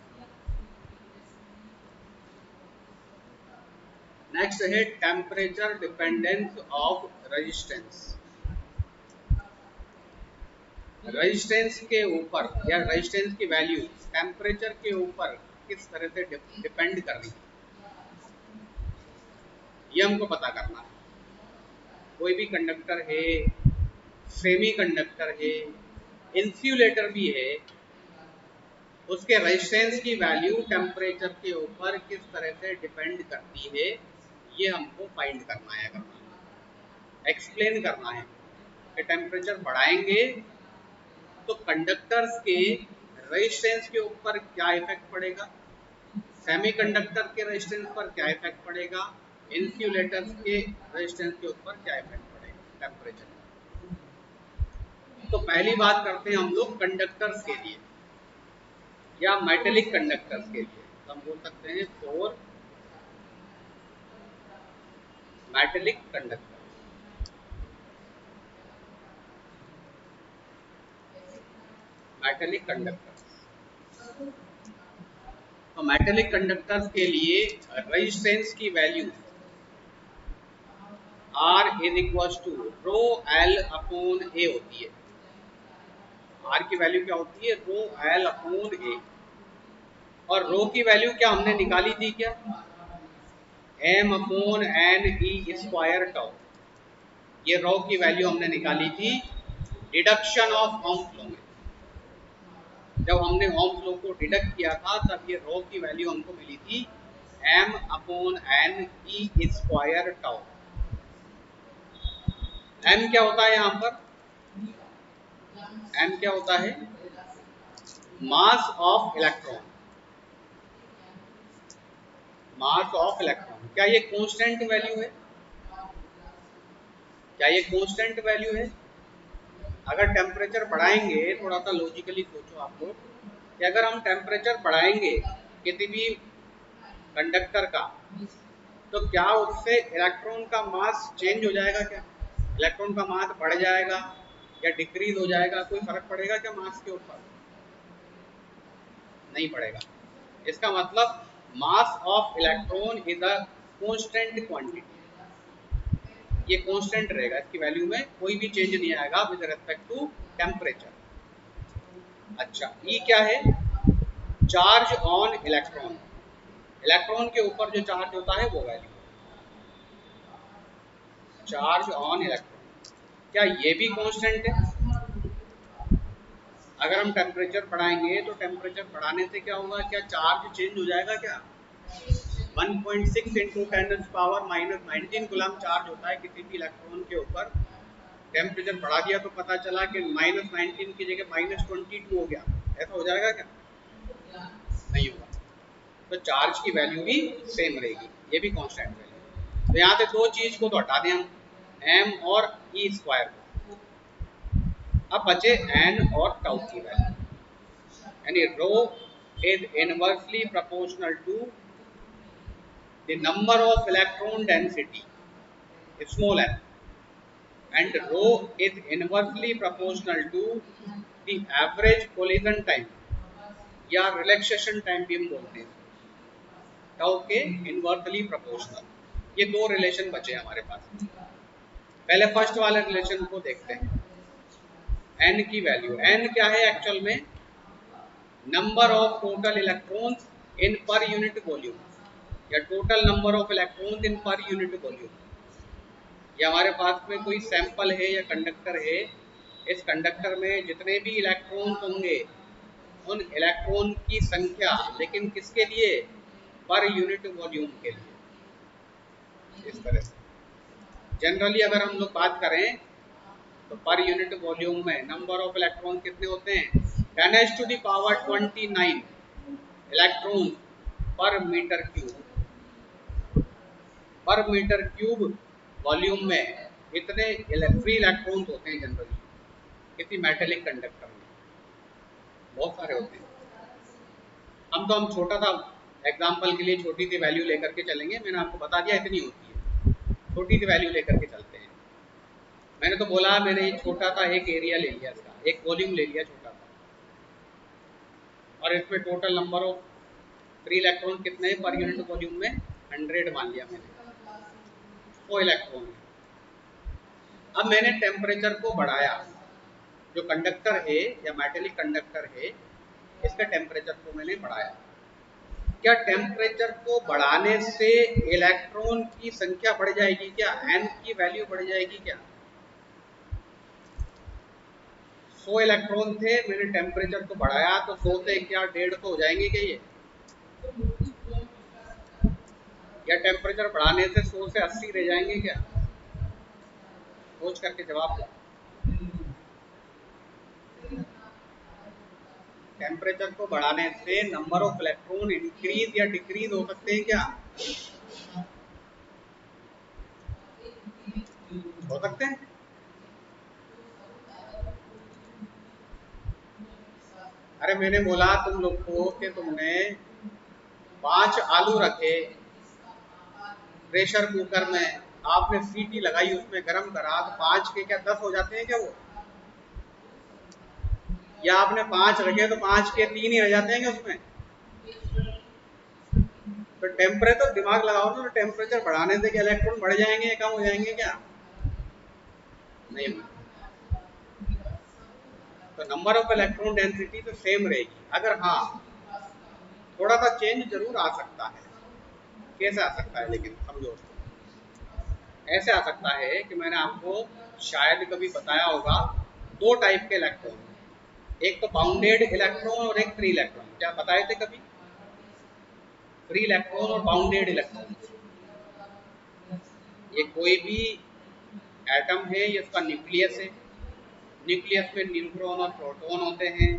Next है temperature dependence of resistance. Resistance के ऊपर या रेजिस्टेंस की वैल्यू टेम्परेचर के ऊपर किस तरह से डिपेंड कर रही है, ये हमको पता करना है। कोई भी कंडक्टर है, सेमी कंडक्टर है, इंसुलेटर भी है, उसके रेजिस्टेंस की वैल्यू टेम्परेचर के ऊपर किस तरह से डिपेंड करती है, ये हमको फाइंड करना है, एक्सप्लेन करना है कि टेम्परेचर बढ़ाएंगे तो कंडक्टर्स के रेजिस्टेंस के ऊपर क्या इफेक्ट पड़ेगा, सेमीकंडक्टर के रेजिस्टेंस पर क्या इफेक्ट पड़ेगा, इंसुलेटर्स के रेजिस्टेंस के ऊपर क्या इफेक्ट पड़ेगा टेम्परेचर। तो पहली बात करते हैं हम लोग कंडक्टर्स के लिए या मेटेलिक कंडक्टर्स के लिए। तो हम बोल सकते हैं for metallic conductor. Metallic conductors, तो मेटेलिक कंडक्टर्स के लिए रेजिस्टेंस की value R is equal to rho L upon A होती है। R की वैल्यू क्या होती है, रो एल अपॉन ए। और रो की वैल्यू क्या हमने निकाली थी, क्या m upon n e square tau. ये रो की वैल्यू हमने निकाली थी डिडक्शन ऑफ ओम फ्लो में। जब हमने ओम फ्लो को डिडक्ट किया था तब ये रो की वैल्यू हमको मिली थी m upon n e square tau. m क्या होता है यहाँ पर, m क्या होता है, mass of electron. Mass of electron, क्या ये कांस्टेंट वैल्यू है, क्या ये कांस्टेंट वैल्यू है। अगर टेम्परेचर बढ़ाएंगे, थोड़ा सा लॉजिकली सोचो आप लोग, कि अगर हम टेम्परेचर बढ़ाएंगे किसी भी कंडक्टर का, तो क्या उससे इलेक्ट्रॉन का मास चेंज हो जाएगा, क्या इलेक्ट्रॉन का मास बढ़ जाएगा या डिक्रीज हो जाएगा, कोई फर्क पड़ेगा क्या मास के ऊपर, नहीं पड़ेगा। इसका मतलब mass of electron is a constant quantity, ये कांस्टेंट रहेगा, इसकी वैल्यू में कोई भी चेंज नहीं आएगा विद रिस्पेक्ट टू टेम्परेचर। अच्छा, ई क्या है, चार्ज ऑन इलेक्ट्रॉन। इलेक्ट्रॉन के ऊपर जो चार्ज होता है वो वैल्यू, चार्ज ऑन इलेक्ट्रॉन। क्या ये भी कांस्टेंट है। अगर हम टेम्परेचर बढ़ाएंगे तो टेम्परेचर बढ़ाने से क्या होगा, क्या चार्ज चेंज हो जाएगा, क्या 1.6 इंटू 10⁻⁻19 कूलम चार्ज होता है किसी भी इलेक्ट्रॉन के ऊपर। टेम्परेचर बढ़ा दिया तो पता चला कि -19 की जगह -22 हो गया, ऐसा हो जाएगा क्या, नहीं होगा। तो चार्ज की वैल्यू भी सेम रहेगी, ये भी कांस्टेंट वैल्यू। तो यहाँ से दो चीज को तो हटा दें हम, m और ई स्क्वायर को, अब बचे n और टाउ की वैल्यू, यानी rho is inversely proportional to the number of electron density small n, and rho is inversely proportional to the average collision time या रिलैक्सेशन टाइम भी हम बोलते हैं, टाउ के इनवर्सली प्रोपोर्शनल। ये दो रिलेशन बचे हमारे पास। पहले फर्स्ट वाले रिलेशन को देखते हैं, n की वैल्यू, n क्या है एक्चुअल में, number of total electrons in per unit volume या total number of electrons in per unit volume. या हमारे पास में कोई सैंपल है या कंडक्टर है, इस कंडक्टर में जितने भी इलेक्ट्रॉन होंगे उन इलेक्ट्रॉन की संख्या, लेकिन किसके लिए, पर यूनिट वॉल्यूम के लिए। इस तरह से जनरली अगर हम लोग बात करें तो पर यूनिट वॉल्यूम में नंबर ऑफ इलेक्ट्रॉन कितने होते हैं, 10⁻29 इलेक्ट्रॉन पर मीटर क्यूब। पर मीटर क्यूब वॉल्यूम में इतने फ्री इलेक्ट्रॉन्स होते हैं जनरली किसी मेटेलिक कंडक्टर में, बहुत सारे होते हैं। हम छोटा सा एग्जांपल के लिए छोटी सी वैल्यू लेकर के चलेंगे, मैंने आपको बता दिया इतनी होती है, छोटी सी वैल्यू लेकर के चलते हैं। मैंने तो बोला, मैंने ये छोटा सा एक एरिया ले लिया, इसका एक वॉल्यूम ले लिया छोटा सा, और इसमें total number of free electron कितने हैं पर यूनिट वॉल्यूम में, 100 मान लिया मैंने। 100 इलेक्ट्रॉन है। अब मैंने टेम्परेचर को बढ़ाया, जो कंडक्टर है या मेटेलिक कंडक्टर है इसके टेम्परेचर को मैंने बढ़ाया। क्या टेम्परेचर को बढ़ाने से इलेक्ट्रॉन की संख्या बढ़ जाएगी क्या? n की वैल्यू बढ़ जाएगी क्या? 100 इलेक्ट्रॉन थे, मैंने टेम्परेचर को बढ़ाया तो 100 से क्या 150 हो जाएंगे क्या ये? या टेम्परेचर बढ़ाने से 100 से 80 रह जाएंगे क्या? सोच करके जवाब दो। टेम्परेचर को बढ़ाने से नंबर ऑफ इलेक्ट्रॉन इंक्रीज या डिक्रीज हो सकते हैं क्या? हो सकते हैं। अरे मैंने बोला तुम लोग को कि तुमने 5 आलू रखे प्रेशर कुकर में, आपने सीटी लगाई, उसमें गर्म करा, तो 5 के क्या 10 हो जाते हैं क्या वो? या आपने 5 रखे तो 5 के 3 ही रह जाते हैं क्या उसमें? तो टेम्परेचर, दिमाग लगाओ ना, तो टेम्परेचर बढ़ाने से क्या इलेक्ट्रॉन बढ़ जाएंगे या कम हो जाएंगे क्या? नहीं। तो नंबर ऑफ इलेक्ट्रॉन डेंसिटी तो सेम रहेगी। अगर हाँ थोड़ा सा चेंज जरूर आ सकता है। कैसे आ सकता है लेकिन समझो, ऐसे आ सकता है कि मैंने आपको शायद कभी बताया होगा, 2 टाइप के इलेक्ट्रॉन, एक तो बाउंडेड इलेक्ट्रॉन और एक फ्री इलेक्ट्रॉन। क्या बताए थे कभी? फ्री इलेक्ट्रॉन और बाउंडेड इलेक्ट्रॉन। ये कोई भी एटम है, ये उसका न्यूक्लियस है, न्यूक्लियस में न्यूट्रॉन और प्रोटॉन होते हैं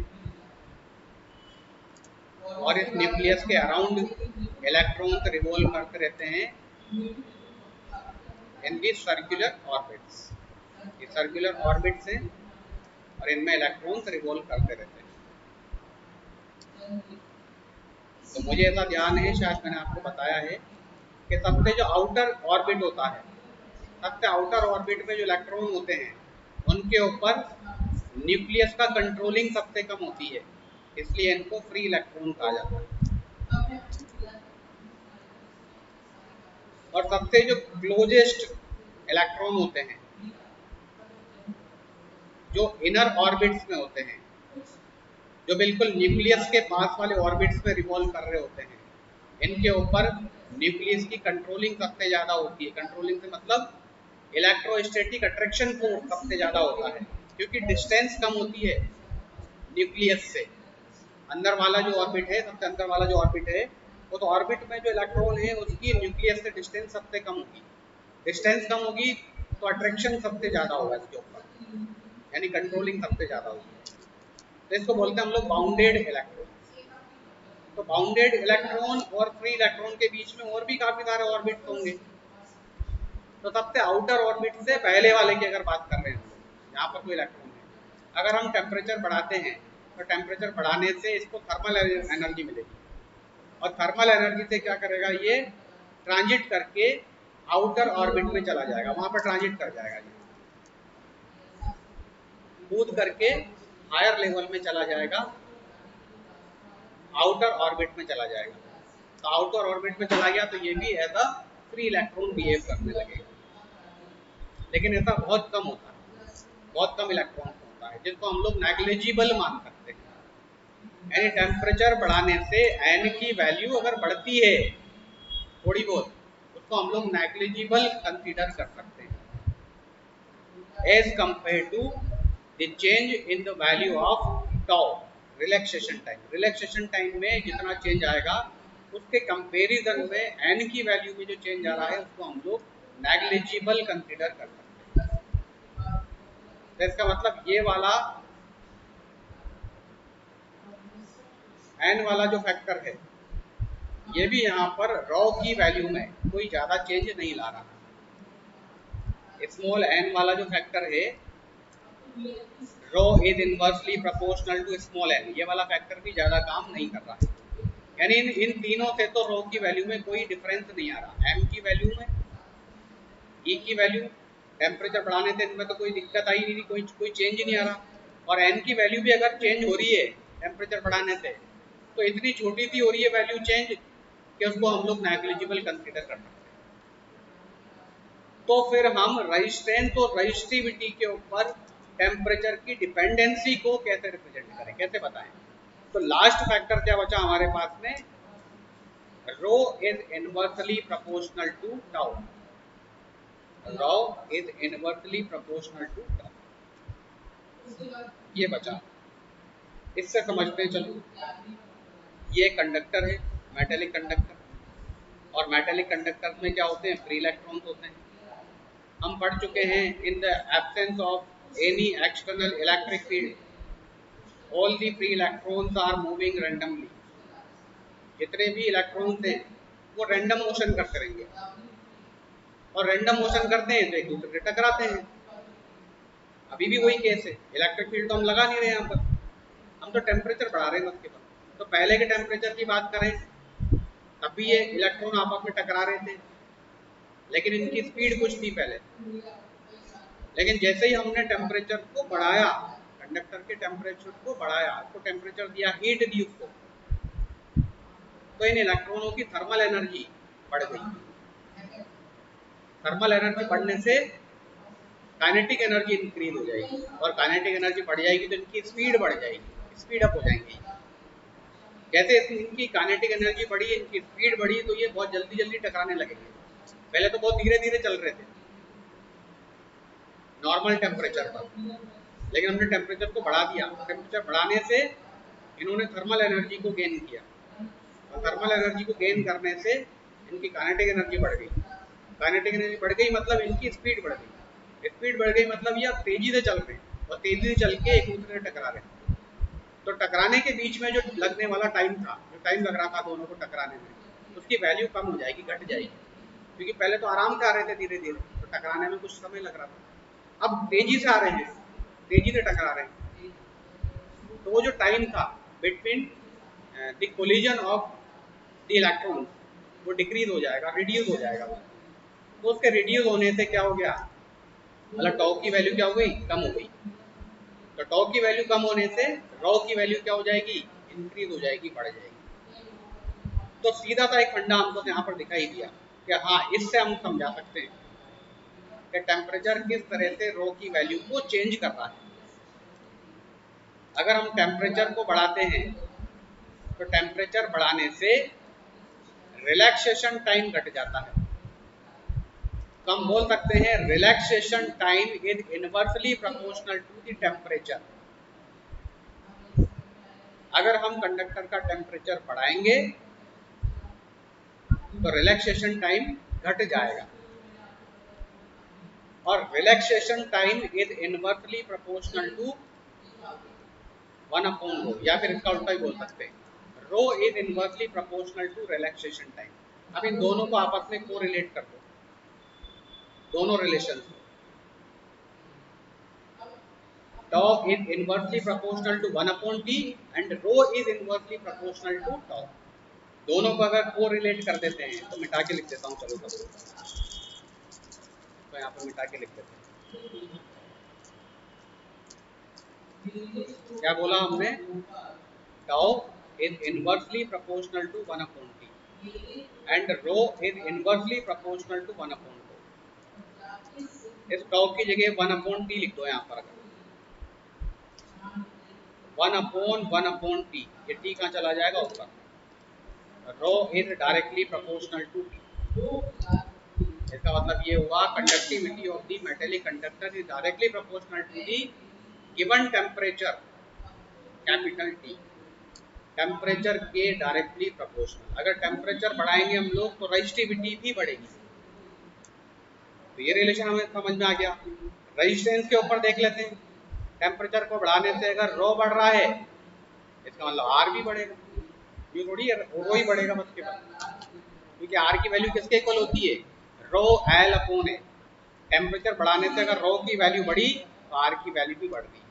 और इस न्यूक्लियस के अराउंड इलेक्ट्रॉन्स रिवॉल्व करते रहते हैं इन दी सर्कुलर ऑर्बिट्स। ये सर्कुलर ऑर्बिट्स हैं और इनमें इलेक्ट्रॉन्स रिवॉल्व करते रहते हैं। तो मुझे ऐसा ध्यान है, शायद मैंने आपको बताया है कि सबसे जो आउटर ऑर्बिट होता है, सबसे आउटर ऑर्बिट में जो इलेक्ट्रॉन होते हैं उनके ऊपर न्यूक्लियस का कंट्रोलिंग सबसे कम होती है, इसलिए इनको फ्री इलेक्ट्रॉन कहा जाता है। और सबसे जो क्लोजेस्ट इलेक्ट्रॉन होते हैं, जो इनर ऑर्बिट्स में होते हैं, जो बिल्कुल न्यूक्लियस के पास वाले ऑर्बिट्स में रिवॉल्व कर रहे होते हैं, इनके ऊपर न्यूक्लियस की कंट्रोलिंग सबसे ज़्यादा होती है। कंट्रोलिंग से मतलब इलेक्ट्रोस्टैटिक अट्रैक्शन फोर्स सबसे ज़्यादा होता है, क्योंकि डिस्टेंस कम होती है न्यूक्लियस से। अंदर वाला जो ऑर्बिट है, सबसे अंदर वाला जो ऑर्बिट है, वो तो ऑर्बिट में जो इलेक्ट्रॉन है उसकी न्यूक्लियस से डिस्टेंस सबसे कम होगी। डिस्टेंस कम होगी तो अट्रैक्शन सबसे ज़्यादा होगा इसके ऊपर, यानी कंट्रोलिंग सबसे ज़्यादा होगी। तो इसको बोलते हैं हम लोग बाउंडेड इलेक्ट्रॉन। तो बाउंडेड इलेक्ट्रॉन और फ्री इलेक्ट्रॉन के बीच में और भी काफ़ी सारे ऑर्बिट्स होंगे। तो सबसे आउटर ऑर्बिट से पहले वाले की अगर बात कर रहे हैं हम लोग, यहाँ पर कोई इलेक्ट्रॉन है, अगर हम टेम्परेचर बढ़ाते हैं तो टेम्परेचर बढ़ाने से इसको थर्मल एनर्जी मिलेगी, और थर्मल एनर्जी से क्या करेगा, ये ट्रांजिट करके आउटर ऑर्बिट में चला जाएगा, वहां पर ट्रांजिट कर जाएगा, ये कूद करके हायर लेवल में चला जाएगा, आउटर ऑर्बिट में चला जाएगा। तो आउटर ऑर्बिट में चला गया तो ये भी as a free electron behave करने लगेगा, लेकिन ऐसा बहुत कम होता है, बहुत कम इलेक्ट्रॉन होता है, जिसको हम लोग नेग्लिजिबल मान सकते हैं। यानी टेम्परेचर बढ़ाने से एन की वैल्यू अगर बढ़ती है थोड़ी बहुत, उसको हम लोग नेग्लिजिबल कंसीडर कर सकते हैं as compare to the change in the value of tau relaxation time. Relaxation time में जितना चेंज आएगा उसके कंपैरिजन में एन की वैल्यू में जो चेंज आ रहा है उसको हम लोग नेग्लिजिबल कंसीडर कर सकते हैं। तो इसका मतलब ये वाला एन वाला जो फैक्टर है, ये भी यहाँ पर रॉ की वैल्यू में कोई ज़्यादा चेंज नहीं ला रहा। स्मॉल एन वाला जो फैक्टर है, rho is inversely proportional to small N, ये वाला फैक्टर भी ज़्यादा काम नहीं कर रहा है। यानी इन तीनों से तो रो की वैल्यू में कोई डिफरेंस नहीं आ रहा। एम की वैल्यू में, ई की वैल्यू, टेम्परेचर बढ़ाने से इनमें तो कोई दिक्कत आई नहीं, कोई चेंज ही नहीं आ रहा। और एन की वैल्यू भी अगर चेंज हो रही है टेम्परेचर बढ़ाने से, तो इतनी छोटी सी हो रही है वैल्यू चेंज कि उसको हम लोग नेग्लिजिबल कंसीडर कर सकते हैं। तो फिर हम रेजिस्टेंस और रेजिस्टिविटी के ऊपर टेम्परेचर की डिपेंडेंसी को कैसे रिप्रेजेंट करें, कैसे बताएं। तो लास्ट फैक्टर क्या बचा हमारे पास में, rho is inversely proportional to tau, rho is inversely proportional to tau, ये बचा। इससे समझते चलो, ये कंडक्टर है, मेटेलिक कंडक्टर, और मेटेलिक कंडक्टर में क्या होते हैं, फ्री इलेक्ट्रॉन्स होते हैं। हम पढ़ चुके हैं in the absence of any external electric field all the free electrons are moving randomly. जितने भी इलेक्ट्रॉन्स हैं वो रैंडम मोशन करते रहेंगे, और रैंडम मोशन करते हैं तो एक दूसरे से टकराते हैं। अभी भी वही केस है, इलेक्ट्रिक फील्ड तो हम लगा नहीं रहे यहाँ पर, हम तो टेम्परेचर बढ़ा रहे हैं उसके बाद। तो पहले के टेम्परेचर की बात करें तब भी ये इलेक्ट्रॉन आपस में टकरा रहे थे, लेकिन इनकी स्पीड कुछ थी पहले। लेकिन जैसे ही हमने टेम्परेचर को बढ़ाया, कंडक्टर के टेम्परेचर को बढ़ाया, उसको टेम्परेचर दिया, हीट दी उसको, तो इन इलेक्ट्रॉनों की थर्मल एनर्जी बढ़ गई। थर्मल एनर्जी बढ़ने से काइनेटिक एनर्जी इंक्रीज हो जाएगी, और काइनेटिक एनर्जी बढ़ जाएगी तो इनकी स्पीड बढ़ जाएगी, स्पीड अप हो जाएंगी। जैसे इनकी काइनेटिक एनर्जी बढ़ी, इनकी स्पीड बढ़ी, तो ये बहुत जल्दी जल्दी टकराने लगेंगे। पहले तो बहुत धीरे धीरे चल रहे थे नॉर्मल टेम्परेचर पर, लेकिन हमने टेम्परेचर को बढ़ा दिया। टेम्परेचर बढ़ाने से इन्होंने थर्मल एनर्जी को गेन किया, और थर्मल एनर्जी को गेन करने से इनकी काइनेटिक एनर्जी बढ़ गई। काइनेटिक एनर्जी बढ़ गई मतलब इनकी स्पीड बढ़ गई, स्पीड बढ़ गई मतलब ये अब तेजी से चल रहे हैं, और तेजी से चल के एक दूसरे से टकरा रहे हैं। तो टकराने के बीच में जो लगने वाला टाइम था, जो टाइम लग रहा था दोनों को टकराने में, उसकी वैल्यू कम हो जाएगी, घट जाएगी। क्योंकि पहले तो आराम से आ रहे थे धीरे धीरे, तो टकराने में कुछ समय लग रहा था। अब तेजी से आ रहे हैं, तेजी से टकरा रहे हैं, तो वो जो टाइम था between the collision of the electron वो डिक्रीज हो जाएगा, रिड्यूस हो जाएगा। तो उसके रिड्यूस होने से क्या हो गया, मतलब टॉ की वैल्यू क्या हो गई, कम हो गई। तो टॉ की वैल्यू कम होने से रॉ की वैल्यू क्या हो जाएगी, इंक्रीज हो जाएगी, बढ़ जाएगी। तो सीधा सा एक फंडा हमको यहाँ पर दिखाई दिया कि हाँ, इससे हम समझा सकते हैं कि टेम्परेचर किस तरह से रॉ की वैल्यू को चेंज कर रहा है। अगर हम टेम्परेचर को बढ़ाते हैं तो टेम्परेचर बढ़ाने से रिलैक्सेशन टाइम घट जाता है। तो हम बोल सकते हैं relaxation time is inversely proportional to the temperature. अगर हम कंडक्टर का टेम्परेचर बढ़ाएंगे तो रिलैक्सेशन टाइम घट जाएगा, और relaxation time is inversely proportional to 1/ρ, या फिर इसका उल्टा ही बोल सकते हैं, rho is inversely proportional to relaxation time. अब इन दोनों को आपस में कोरिलेट कर दो, दोनों relation. tau is inversely proportional to 1/t and rho is inversely proportional to tau। दोनों को अगर कोरिलेट कर देते हैं तो मिटा के लिख देता हूँ, चलो तो यहाँ पर मिटा के लिख देते हैं। क्या बोला हमने, tau is inversely proportional to 1/t and rho is inversely proportional to 1/tau। इस tau की जगह 1/t लिख दो यहाँ पर, अगर 1/1/t, ये t कहाँ चला जाएगा ऊपर, rho is directly proportional to T. इसका मतलब ये हुआ conductivity of the metallic conductor is directly proportional to the given temperature capital T, temperature के डायरेक्टली प्रोपोर्शनल। अगर टेम्परेचर बढ़ाएंगे हम लोग तो रेजिस्टिविटी भी बढ़ेगी। तो ये रिलेशन हमें समझ में आ गया। रेजिस्टेंस के ऊपर देख लेते हैं, टेम्परेचर को बढ़ाने से अगर रो बढ़ रहा है इसका मतलब आर भी बढ़ेगा, ये थोड़ी है रो ही बढ़ेगा बस के बाद, क्योंकि आर की वैल्यू किसके इक्वल होती है, रो एल अपॉन ए। टेम्परेचर बढ़ाने से अगर रो की वैल्यू बढ़ी तो आर की वैल्यू भी बढ़ गई।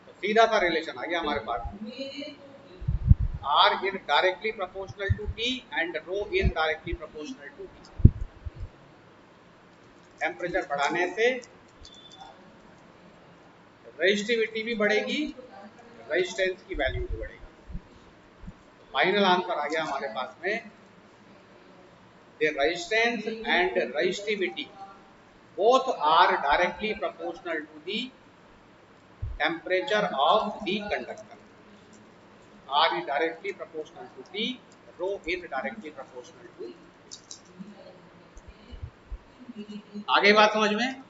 तो सीधा सा रिलेशन आ गया हमारे पास, R is directly proportional to T and rho is directly proportional to T. Temperature बढ़ाने से रेजिस्टिविटी भी बढ़ेगी, रेजिस्टेंस की वैल्यू भी बढ़ेगी। फाइनल आंसर आ गया हमारे पास में the resistance and resistivity both are directly proportional to the temperature of the conductor. R is directly proportional to T, rho is directly proportional to T. आगे बात समझ में